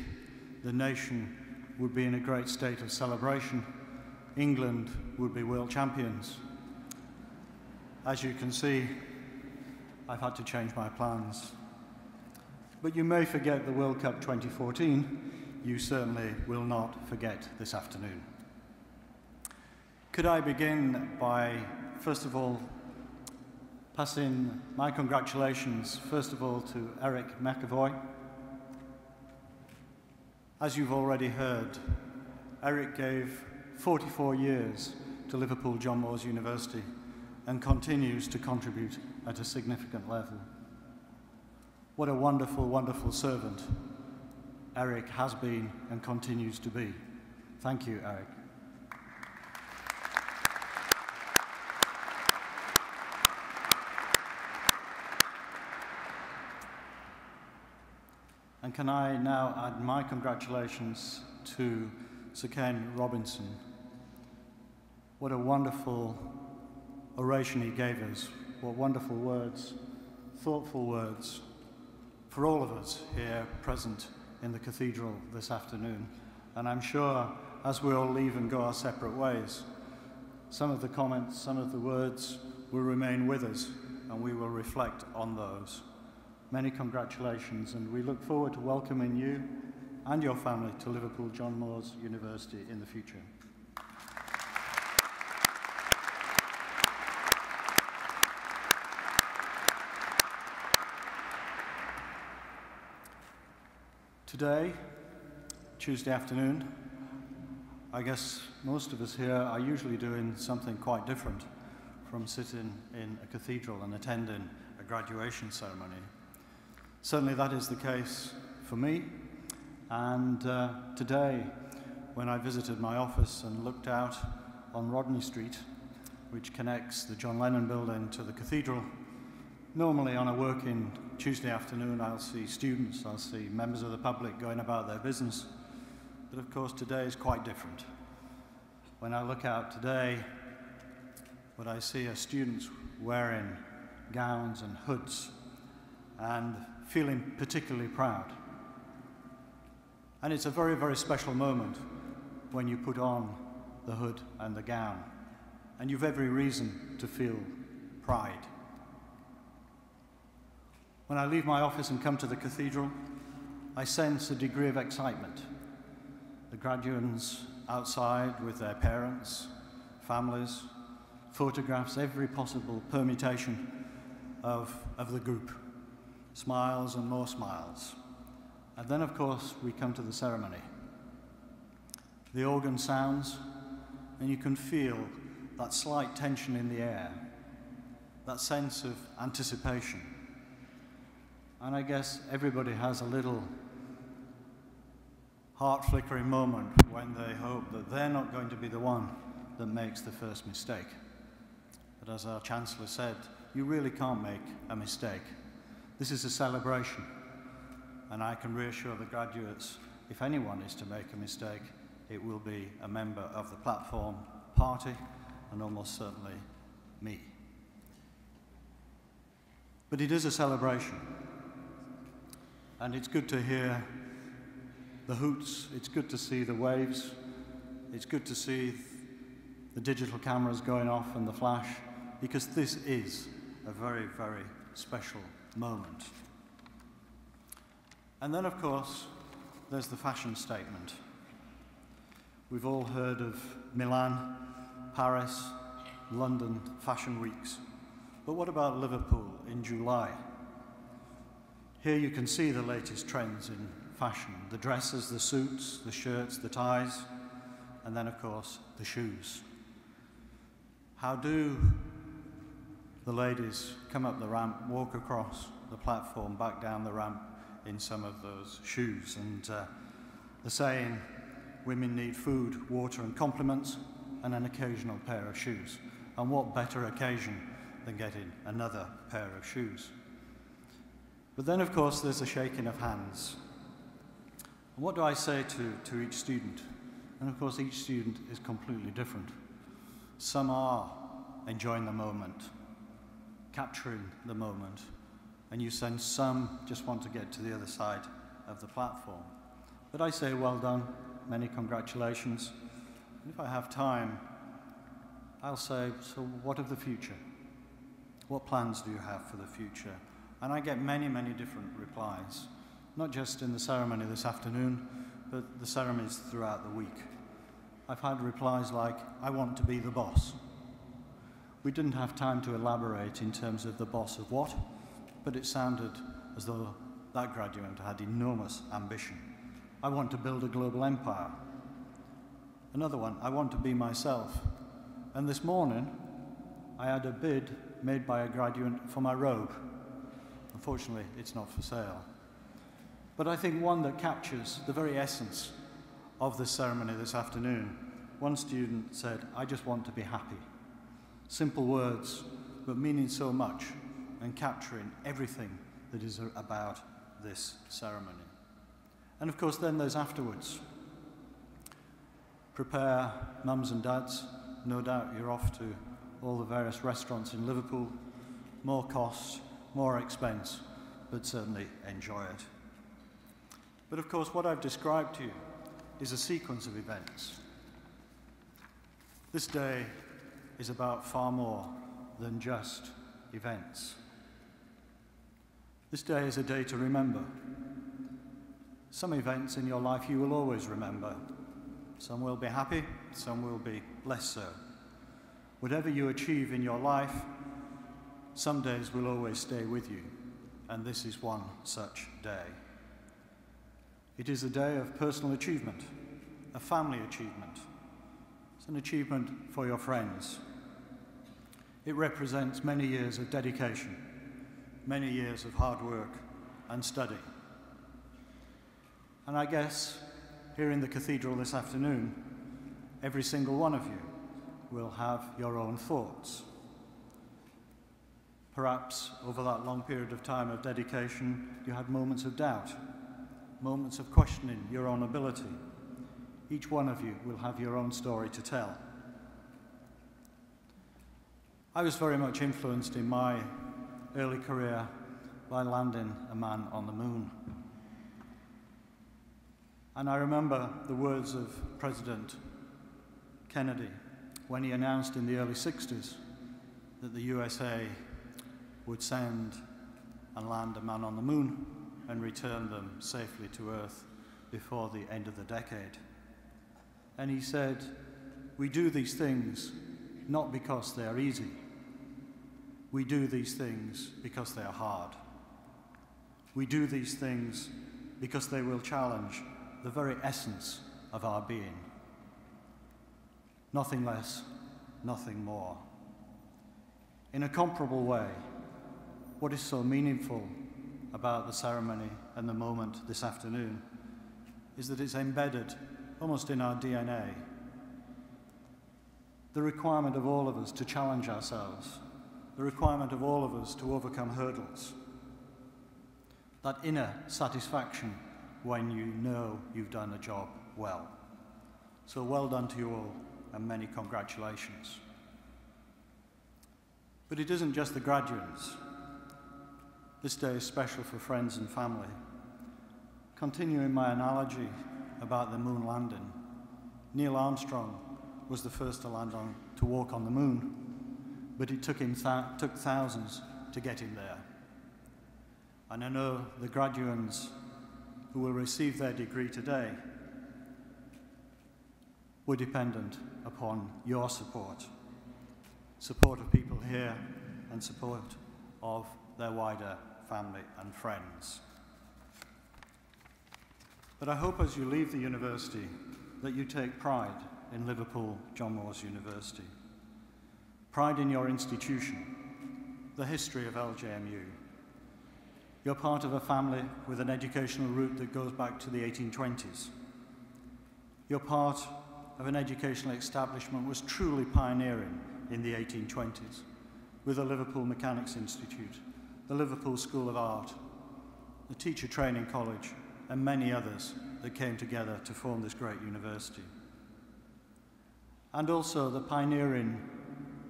the nation, would be in a great state of celebration. England would be world champions. As you can see, I've had to change my plans. But you may forget the World Cup 2014. You certainly will not forget this afternoon. Could I begin by, first of all, passing my congratulations, first of all, to Eric McAvoy. As you've already heard, Eric gave 44 years to Liverpool John Moores University and continues to contribute at a significant level. What a wonderful, wonderful servant Eric has been and continues to be. Thank you, Eric. And can I now add my congratulations to Sir Ken Robinson. What a wonderful oration he gave us. What wonderful words, thoughtful words for all of us here present in the Cathedral this afternoon. And I'm sure as we all leave and go our separate ways, some of the comments, some of the words will remain with us and we will reflect on those. Many congratulations, and we look forward to welcoming you and your family to Liverpool John Moores University in the future. Today, Tuesday afternoon, I guess most of us here are usually doing something quite different from sitting in a cathedral and attending a graduation ceremony. Certainly that is the case for me, and today when I visited my office and looked out on Rodney Street, which connects the John Lennon building to the cathedral, normally on a working Tuesday afternoon I'll see students, I'll see members of the public going about their business, but of course today is quite different. When I look out today, what I see are students wearing gowns and hoods and feeling particularly proud. And it's a very, very special moment when you put on the hood and the gown, and you've every reason to feel pride. When I leave my office and come to the cathedral, I sense a degree of excitement. The graduates outside with their parents, families, photographs every possible permutation of the group. Smiles and more smiles. And then, of course, we come to the ceremony. The organ sounds, and you can feel that slight tension in the air, that sense of anticipation. And I guess everybody has a little heart-flickering moment when they hope that they're not going to be the one that makes the first mistake. But as our Chancellor said, you really can't make a mistake. This is a celebration, and I can reassure the graduates, if anyone is to make a mistake, it will be a member of the platform party, and almost certainly me. But it is a celebration, and it's good to hear the hoots, it's good to see the waves, it's good to see the digital cameras going off and the flash, because this is a very, very special moment. And then, of course, there's the fashion statement. We've all heard of Milan, Paris, London fashion weeks. But what about Liverpool in July? Here you can see the latest trends in fashion. The dresses, the suits, the shirts, the ties, and then, of course, the shoes. How do the ladies come up the ramp, walk across the platform, back down the ramp in some of those shoes? And the saying, women need food, water and compliments, and an occasional pair of shoes. And what better occasion than getting another pair of shoes? But then, of course, there's the shaking of hands. And what do I say to each student? And of course, each student is completely different. Some are enjoying the moment, capturing the moment, and you sense some just want to get to the other side of the platform. But I say well done, many congratulations. And if I have time, I'll say, so what of the future? What plans do you have for the future? And I get many, many different replies, not just in the ceremony this afternoon, but the ceremonies throughout the week. I've had replies like, I want to be the boss. We didn't have time to elaborate in terms of the boss of what, but it sounded as though that graduate had enormous ambition. I want to build a global empire. Another one, I want to be myself. And this morning, I had a bid made by a graduate for my robe. Unfortunately, it's not for sale. But I think one that captures the very essence of this ceremony this afternoon. One student said, I just want to be happy. Simple words, but meaning so much and capturing everything that is about this ceremony. And of course, then there's afterwards. Prepare mums and dads. No doubt you're off to all the various restaurants in Liverpool. More cost, more expense, but certainly enjoy it. But of course, what I've described to you is a sequence of events. This day is about far more than just events. This day is a day to remember. Some events in your life you will always remember. Some will be happy, some will be less so. Whatever you achieve in your life, some days will always stay with you, and this is one such day. It is a day of personal achievement, a family achievement. It's an achievement for your friends. It represents many years of dedication, many years of hard work and study. And I guess here in the cathedral this afternoon, every single one of you will have your own thoughts. Perhaps over that long period of time of dedication, you had moments of doubt, moments of questioning your own ability. Each one of you will have your own story to tell. I was very much influenced in my early career by landing a man on the moon. And I remember the words of President Kennedy when he announced in the early 60s that the USA would send and land a man on the moon and return them safely to Earth before the end of the decade. And he said, we do these things not because they are easy. We do these things because they are hard. We do these things because they will challenge the very essence of our being. Nothing less, nothing more. In a comparable way, what is so meaningful about the ceremony and the moment this afternoon is that it's embedded almost in our DNA. The requirement of all of us to challenge ourselves, the requirement of all of us to overcome hurdles, that inner satisfaction when you know you've done a job well. So well done to you all, and many congratulations. But it isn't just the graduates. This day is special for friends and family. Continuing my analogy about the moon landing, Neil Armstrong was the first to walk on the moon, but it took thousands to get him there. And I know the graduates who will receive their degree today were dependent upon your support of people here, and support of their wider family and friends. But I hope as you leave the university that you take pride in Liverpool John Moores University, pride in your institution, the history of LJMU. You're part of a family with an educational route that goes back to the 1820s. You're part of an educational establishment that was truly pioneering in the 1820s, with the Liverpool Mechanics Institute, the Liverpool School of Art, the Teacher Training College, and many others that came together to form this great university. And also the pioneering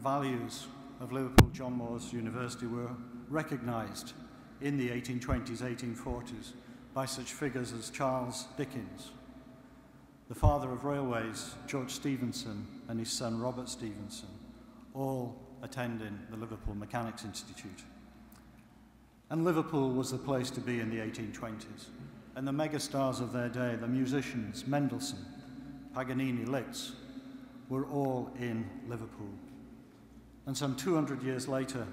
values of Liverpool John Moores University were recognised in the 1820s, 1840s by such figures as Charles Dickens, the father of railways, George Stephenson, and his son Robert Stephenson, all attending the Liverpool Mechanics Institute. And Liverpool was the place to be in the 1820s. And the megastars of their day, the musicians, Mendelssohn, Paganini, Liszt, were all in Liverpool. And some 200 years later,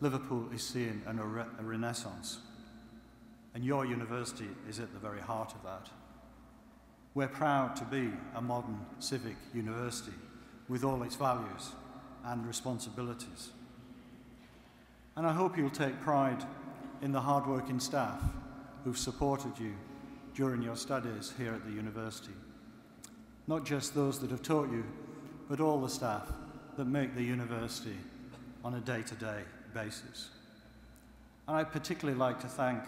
Liverpool is seeing a renaissance. And your university is at the very heart of that. We're proud to be a modern civic university with all its values and responsibilities. And I hope you'll take pride in the hard-working staff who've supported you during your studies here at the university. Not just those that have taught you, but all the staff that make the university on a day-to-day basis. And I'd particularly like to thank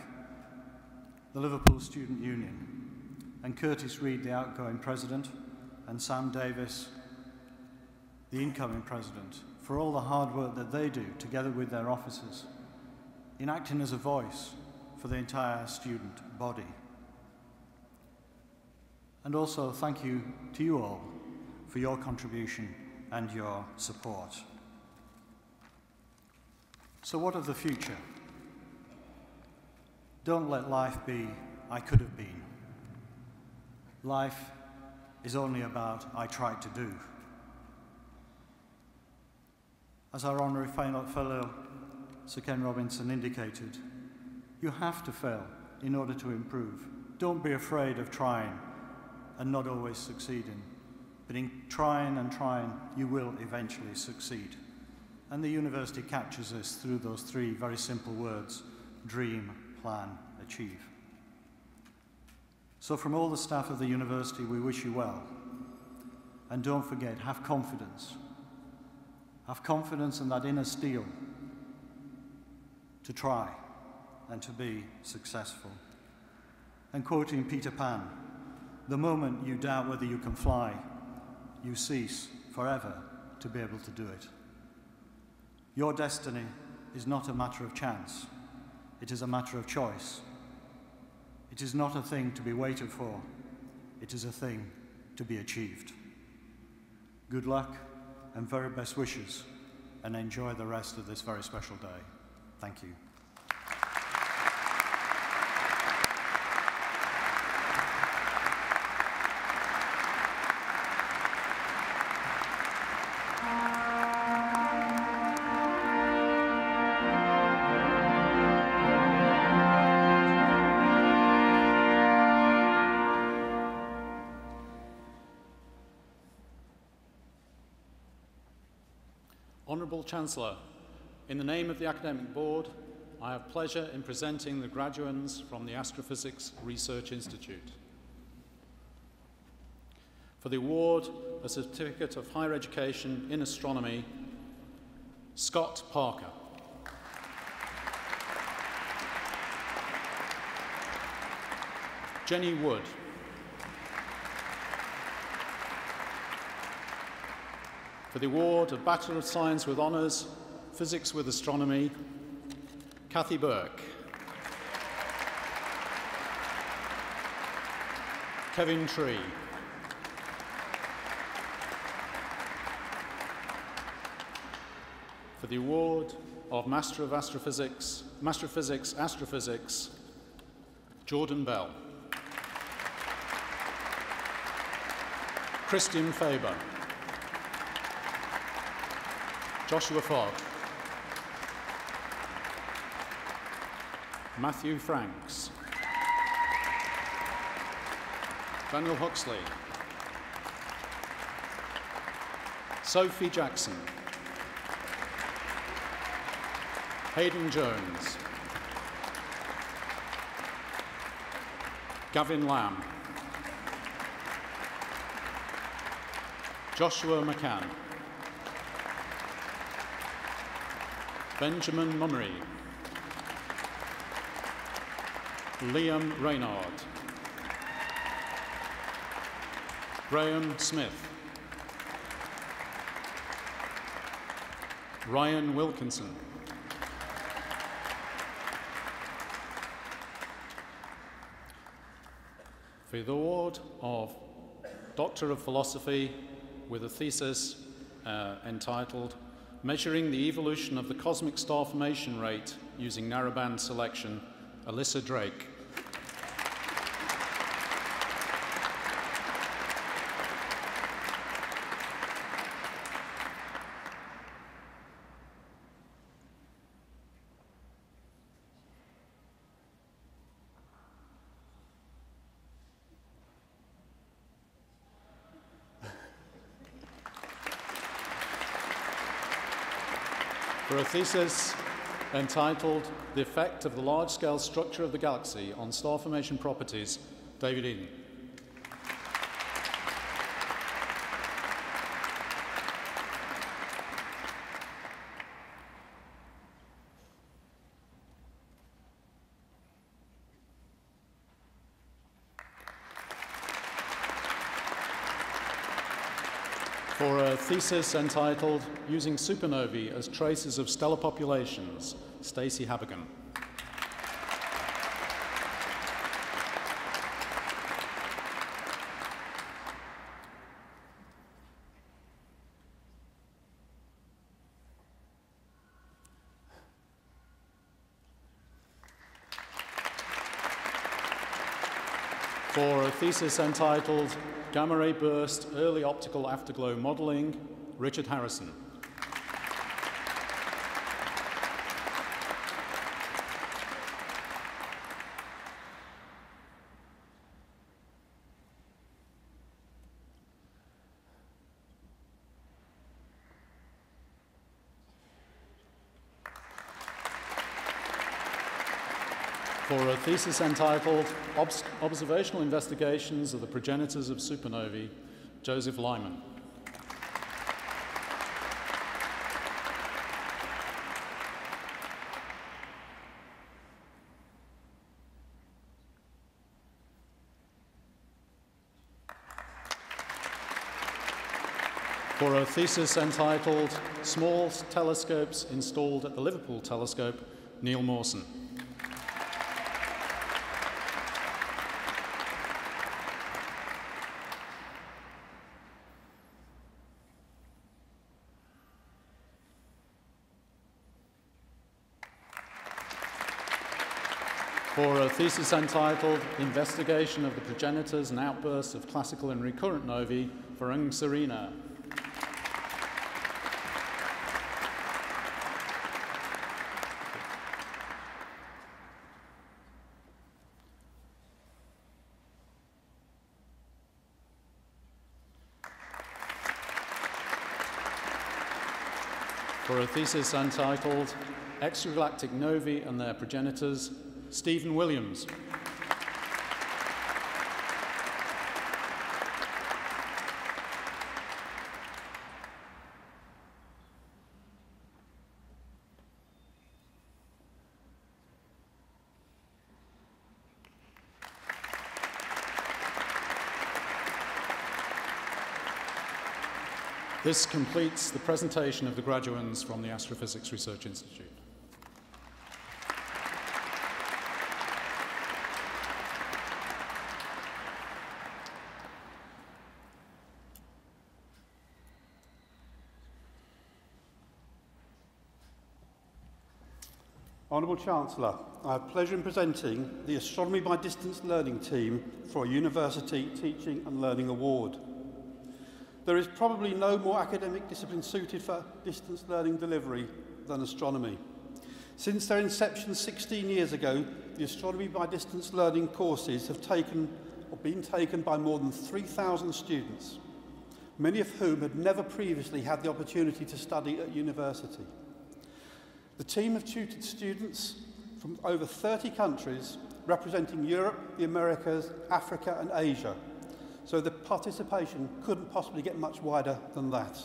the Liverpool Student Union and Curtis Reed, the outgoing president, and Sam Davis, the incoming president, for all the hard work that they do together with their officers in acting as a voice for the entire student body. And also thank you to you all for your contribution and your support. So what of the future? Don't let life be, I could have been. Life is only about, I tried to do. As our honorary fellow, Sir Ken Robinson, indicated, you have to fail in order to improve. Don't be afraid of trying and not always succeeding. But in trying and trying, you will eventually succeed. And the university captures this through those three very simple words: dream, plan, achieve. So from all the staff of the university, we wish you well. And don't forget, have confidence. Have confidence in that inner steel to try and to be successful. And quoting Peter Pan, the moment you doubt whether you can fly, you cease forever to be able to do it. Your destiny is not a matter of chance. It is a matter of choice. It is not a thing to be waited for. It is a thing to be achieved. Good luck and very best wishes, and enjoy the rest of this very special day. Thank you. Honourable Chancellor, in the name of the Academic Board, I have pleasure in presenting the graduands from the Astrophysics Research Institute. For the award, a Certificate of Higher Education in Astronomy, Scott Parker. Jenny Wood. For the award of Bachelor of Science with Honours, Physics with Astronomy, Kathy Burke. Kevin Tree. For the award of Master of Astrophysics, Astrophysics, Jordan Bell. Christian Faber. Joshua Fogg. Matthew Franks. Daniel Huxley. Sophie Jackson. Hayden Jones. Gavin Lamb. Joshua McCann. Benjamin Mummery. Liam Reynard. Graham Smith. Ryan Wilkinson. For the award of Doctor of Philosophy with a thesis entitled Measuring the Evolution of the Cosmic Star Formation Rate Using Narrowband Selection, Alyssa Drake. For a thesis entitled The Effect of the Large-Scale Structure of the Galaxy on Star Formation Properties, David Eden. For a thesis entitled Using Supernovae as Traces of Stellar Populations, Stacey Habergan. For a thesis entitled Gamma Ray Burst Early Optical Afterglow Modeling, Richard Harrison. For a thesis entitled Observational Investigations of the Progenitors of Supernovae, Joseph Lyman. For a thesis entitled Small Telescopes Installed at the Liverpool Telescope, Neil Mawson. For a thesis entitled Investigation of the Progenitors and Outbursts of Classical and Recurrent Novae, Varung Serena.
for a thesis entitled Extragalactic Novae and Their Progenitors, Stephen Williams. This completes the presentation of the graduands from the Astrophysics Research Institute.
Honourable Chancellor, I have pleasure in presenting the Astronomy by Distance Learning team for a University Teaching and Learning Award. There is probably no more academic discipline suited for distance learning delivery than astronomy. Since their inception 16 years ago, the Astronomy by Distance Learning courses have been taken by more than 3,000 students, many of whom had never previously had the opportunity to study at university. The team have tutored students from over 30 countries, representing Europe, the Americas, Africa and Asia. So the participation couldn't possibly get much wider than that.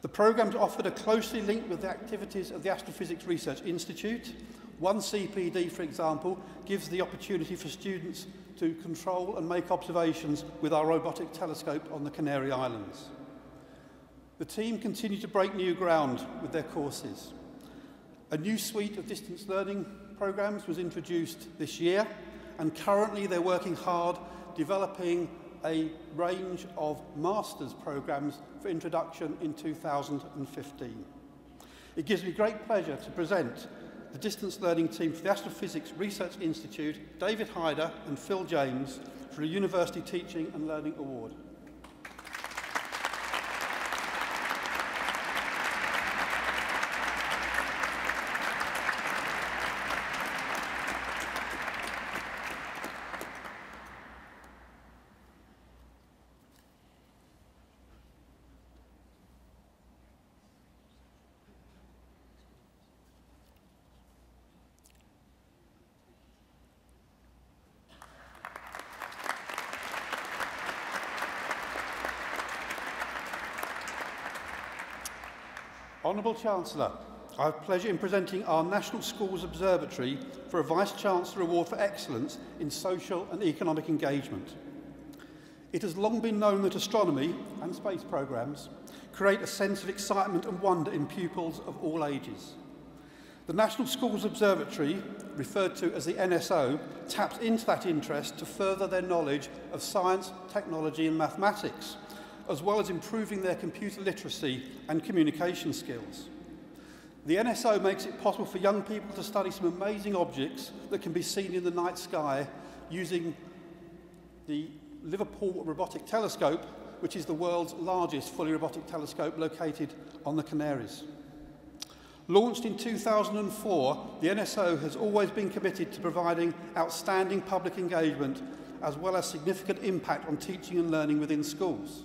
The programmes offered are closely linked with the activities of the Astrophysics Research Institute. One CPD, for example, gives the opportunity for students to control and make observations with our robotic telescope on the Canary Islands. The team continue to break new ground with their courses. A new suite of distance learning programmes was introduced this year, and currently they're working hard developing a range of master's programmes for introduction in 2015. It gives me great pleasure to present the distance learning team for the Astrophysics Research Institute, David Hyder and Phil James, for a University Teaching and Learning Award. Honourable Chancellor, I have pleasure in presenting our National Schools Observatory for a Vice-Chancellor Award for Excellence in Social and Economic Engagement. It has long been known that astronomy and space programmes create a sense of excitement and wonder in pupils of all ages. The National Schools Observatory, referred to as the NSO, taps into that interest to further their knowledge of science, technology and mathematics, as well as improving their computer literacy and communication skills. The NSO makes it possible for young people to study some amazing objects that can be seen in the night sky using the Liverpool robotic telescope, which is the world's largest fully robotic telescope located on the Canaries. Launched in 2004, the NSO has always been committed to providing outstanding public engagement as well as significant impact on teaching and learning within schools.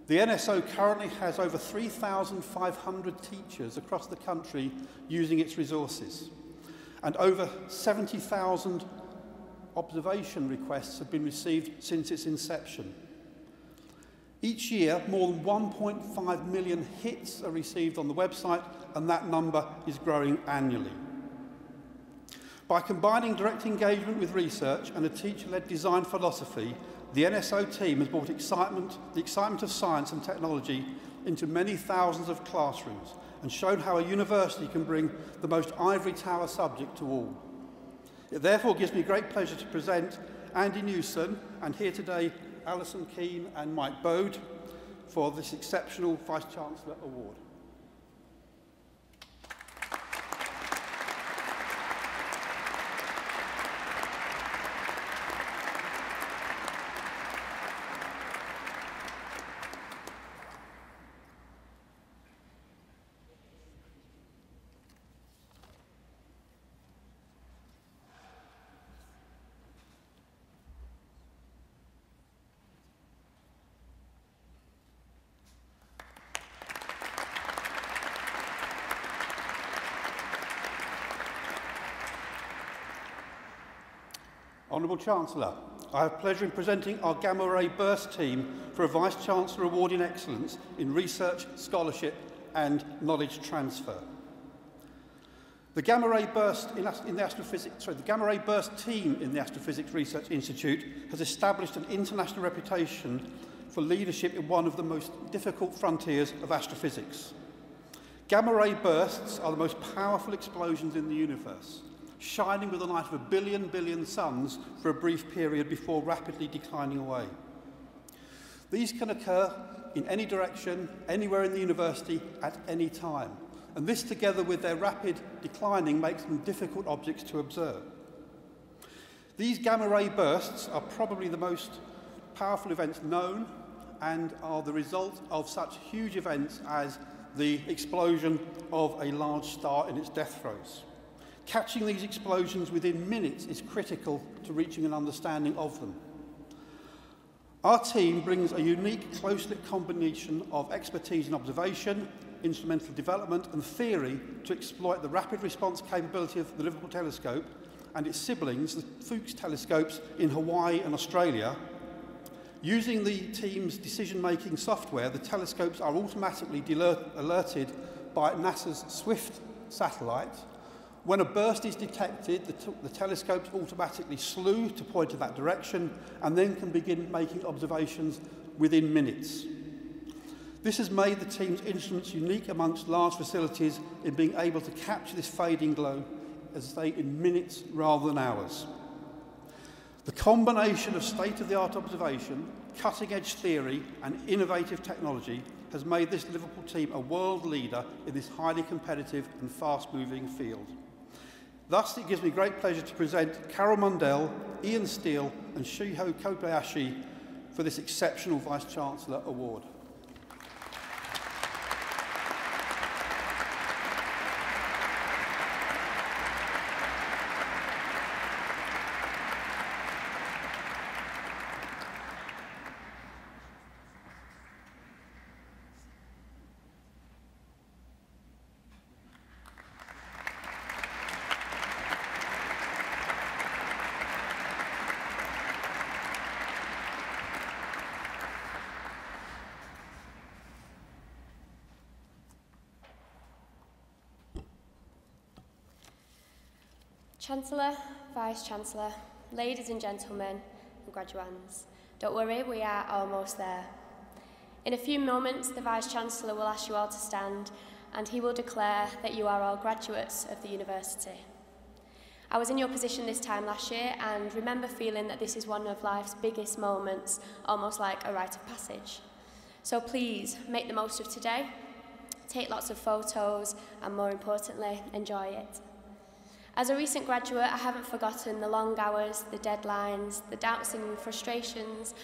The NSO currently has over 3,500 teachers across the country using its resources, and over 70,000 observation requests have been received since its inception. Each year, more than 1.5 million hits are received on the website, and that number is growing annually. By combining direct engagement with research and a teacher-led design philosophy, the NSO team has brought the excitement of science and technology into many thousands of classrooms and shown how a university can bring the most ivory tower subject to all. It therefore gives me great pleasure to present Andy Newson and here today Alison Keane and Mike Bode for this exceptional Vice-Chancellor Award. Honourable Chancellor, I have pleasure in presenting our Gamma Ray Burst team for a Vice-Chancellor Award in Excellence in Research, Scholarship and Knowledge Transfer. The Gamma Ray Burst team in the Astrophysics Research Institute has established an international reputation for leadership in one of the most difficult frontiers of astrophysics. Gamma ray bursts are the most powerful explosions in the universe, shining with the light of a billion suns for a brief period before rapidly declining away. These can occur in any direction, anywhere in the university, at any time. And this, together with their rapid declining, makes them difficult objects to observe. These gamma ray bursts are probably the most powerful events known and are the result of such huge events as the explosion of a large star in its death throes. Catching these explosions within minutes is critical to reaching an understanding of them. Our team brings a unique, close-knit combination of expertise in observation, instrumental development and theory to exploit the rapid response capability of the Liverpool telescope and its siblings, the Fuchs telescopes in Hawaii and Australia. Using the team's decision-making software, the telescopes are automatically alerted by NASA's SWIFT satellite. When a burst is detected, the telescopes automatically slew to point in that direction and then can begin making observations within minutes. This has made the team's instruments unique amongst large facilities in being able to capture this fading glow, as I say, in minutes rather than hours. The combination of state-of-the-art observation, cutting-edge theory and innovative technology has made this Liverpool team a world leader in this highly competitive and fast-moving field. Thus, it gives me great pleasure to present Carol Mundell, Ian Steele and Shiho Kobayashi for this exceptional Vice-Chancellor Award.
Chancellor, Vice-Chancellor, ladies and gentlemen, and graduands, don't worry, we are almost there. In a few moments, the Vice-Chancellor will ask you all to stand and he will declare that you are all graduates of the university. I was in your position this time last year and remember feeling that this is one of life's biggest moments, almost like a rite of passage. So please, make the most of today, take lots of photos and more importantly, enjoy it. As a recent graduate, I haven't forgotten the long hours, the deadlines, the doubts and frustrations,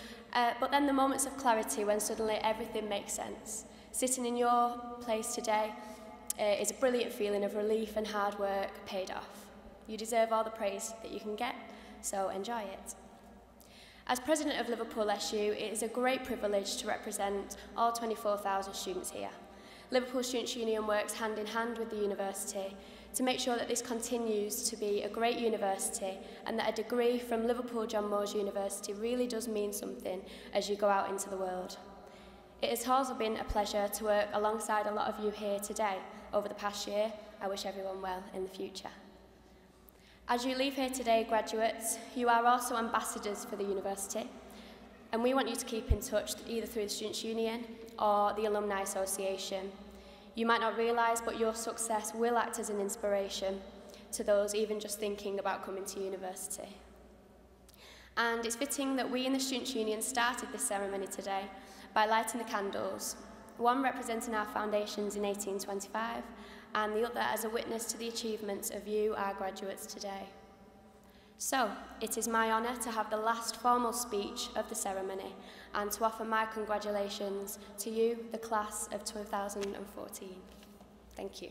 but then the moments of clarity when suddenly everything makes sense. Sitting in your place today is a brilliant feeling of relief and hard work paid off. You deserve all the praise that you can get, so enjoy it. As President of Liverpool SU, it is a great privilege to represent all 24,000 students here. Liverpool Students' Union works hand in hand with the university to make sure that this continues to be a great university and that a degree from Liverpool John Moores University really does mean something as you go out into the world. It has also been a pleasure to work alongside a lot of you here today over the past year. I wish everyone well in the future. As you leave here today, graduates, you are also ambassadors for the university, and we want you to keep in touch either through the Students' Union or the Alumni Association. You might not realise, but your success will act as an inspiration to those even just thinking about coming to university. And it's fitting that we in the Students' Union started this ceremony today by lighting the candles, one representing our foundations in 1825, and the other as a witness to the achievements of you, our graduates, today. So, it is my honour to have the last formal speech of the ceremony and to offer my congratulations to you, the class of 2014. Thank you.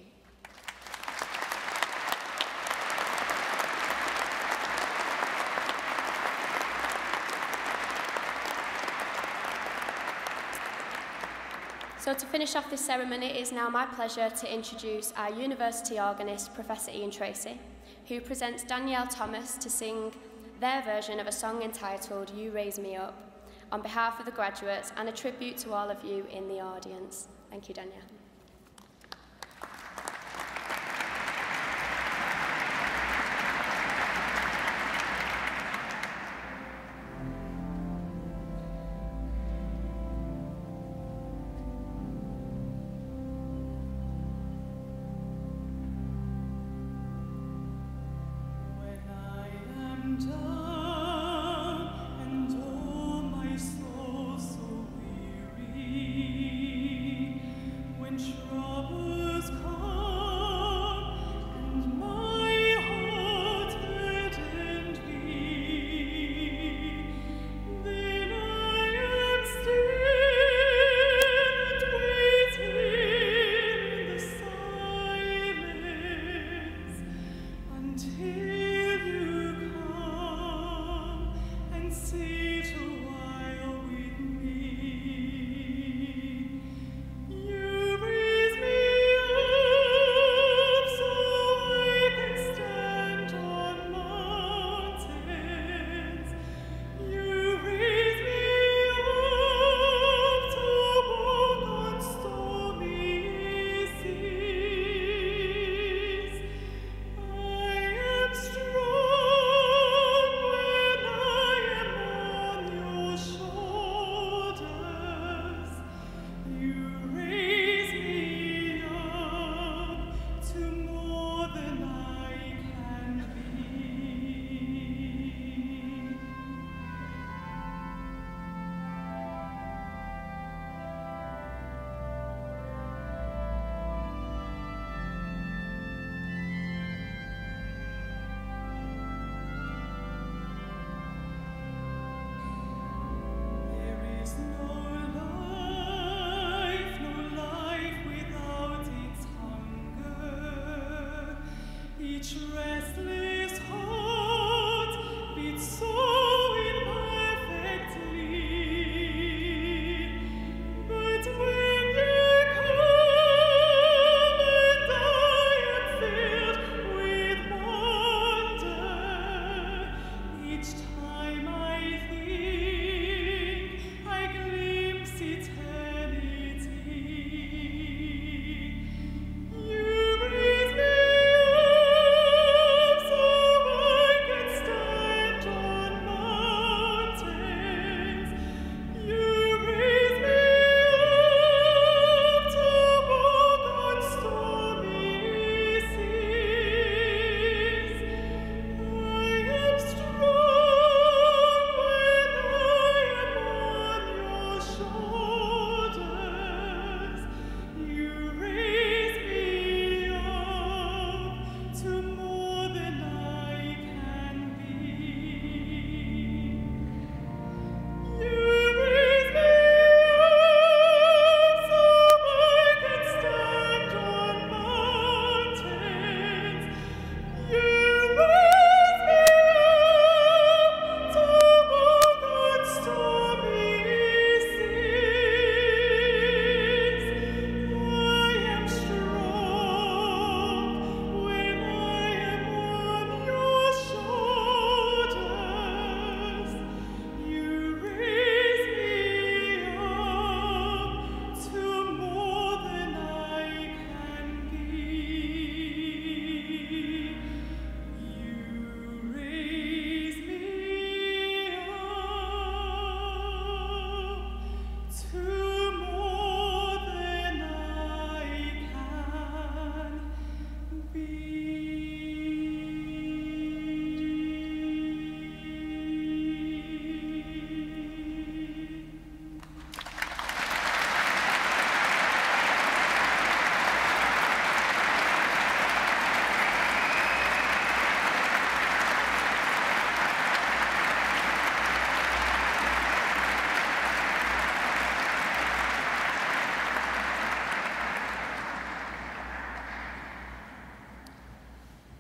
So to finish off this ceremony, it is now my pleasure to introduce our university organist, Professor Ian Tracy, who presents Danielle Thomas to sing their version of a song entitled You Raise Me Up, on behalf of the graduates and a tribute to all of you in the audience. Thank you, Danielle.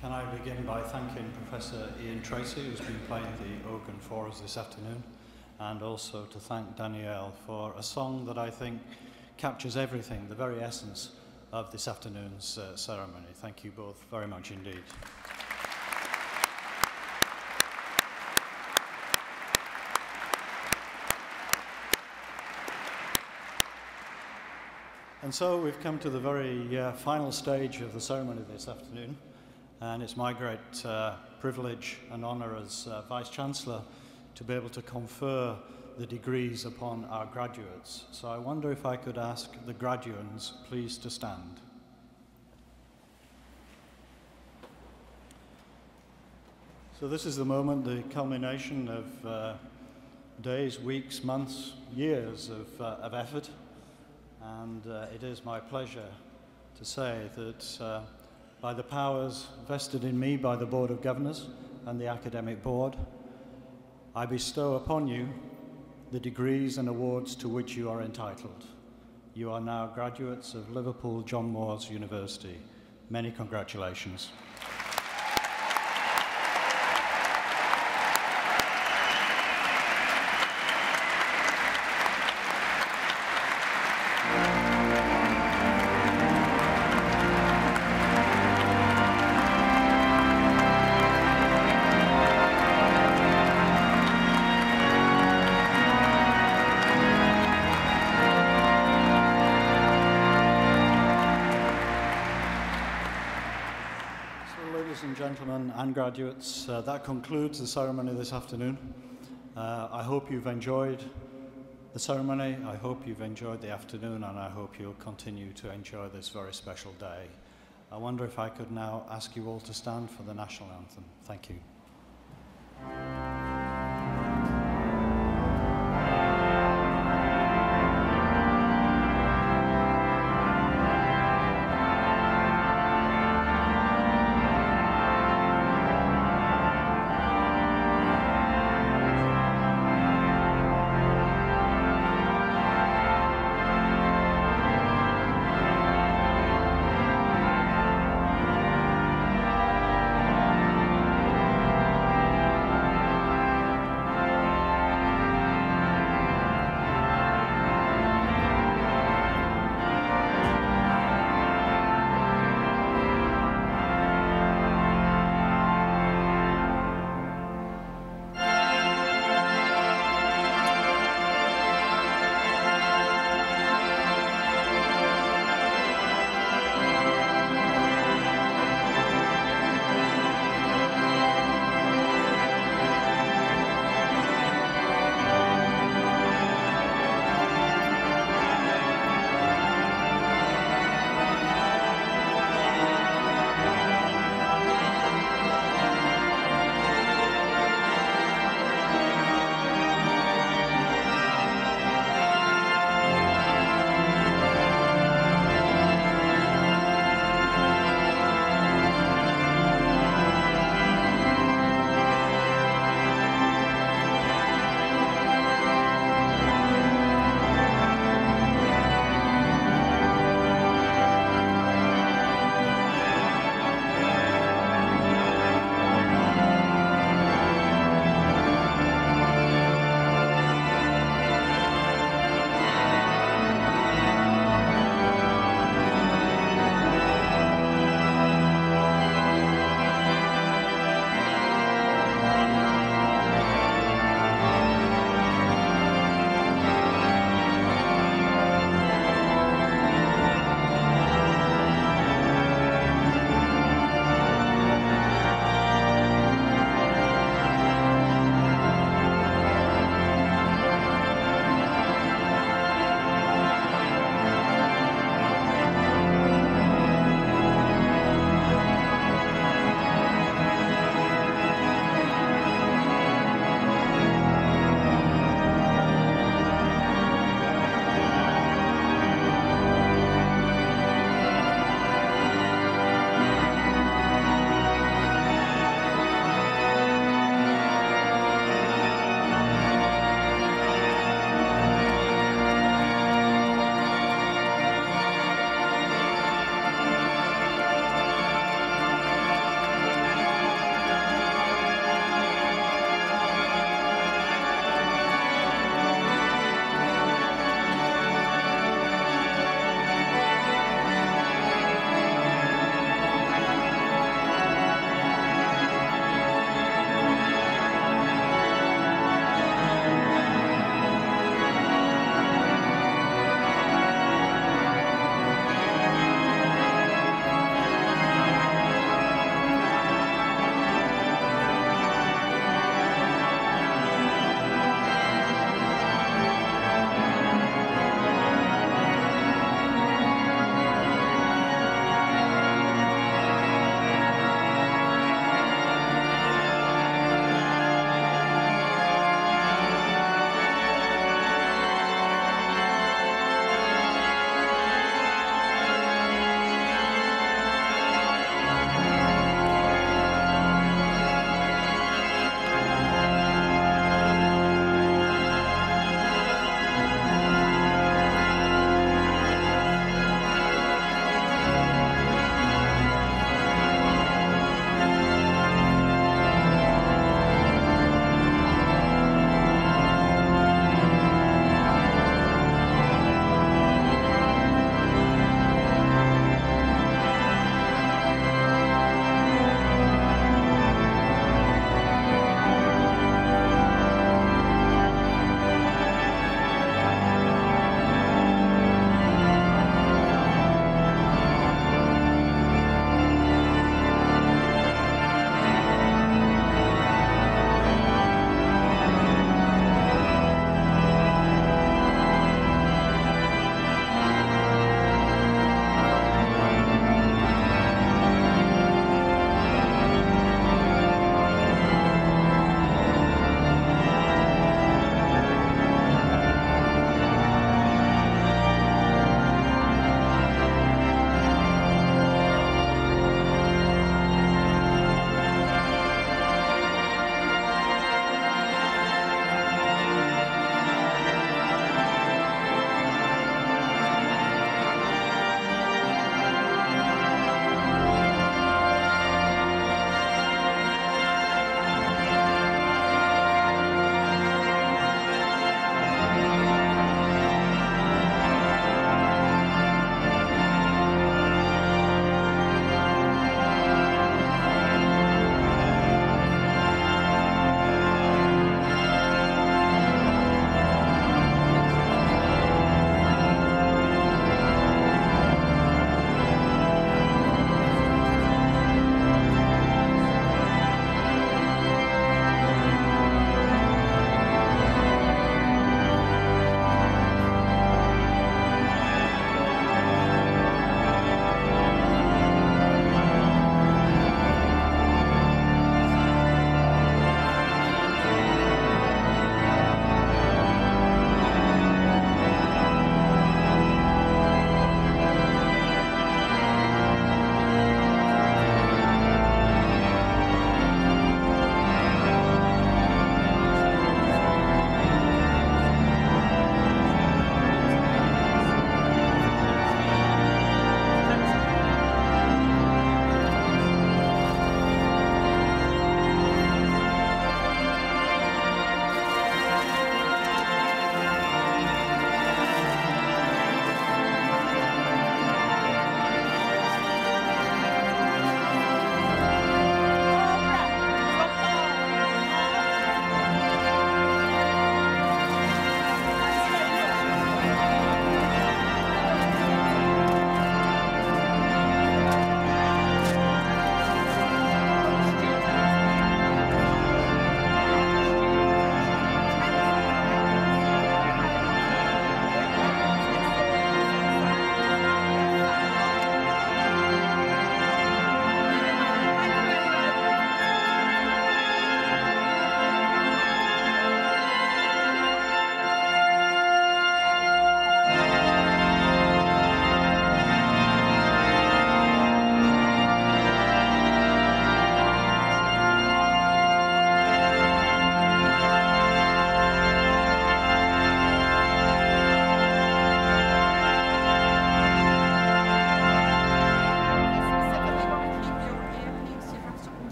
Can I begin by thanking Professor Ian Tracy, who's been playing the organ for us this afternoon, and also to thank Danielle for a song that I think captures everything, the very essence of this afternoon's ceremony. Thank you both very much indeed. And so we've come to the very final stage of the ceremony this afternoon, and it's my great privilege and honour as Vice-Chancellor to be able to confer the degrees upon our graduates. So I wonder if I could ask the graduands please to stand. So this is the moment, the culmination of days, weeks, months, years of effort. And it is my pleasure to say that by the powers vested in me by the Board of Governors and the Academic Board, I bestow upon you the degrees and awards to which you are entitled. You are now graduates of Liverpool John Moores University. Many congratulations. Gentlemen and graduates, that concludes the ceremony this afternoon. I hope you've enjoyed the ceremony, I hope you've enjoyed the afternoon, and I hope you'll continue to enjoy this very special day. I wonder if I could now ask you all to stand for the national anthem. Thank you.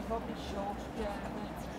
probably short, yeah.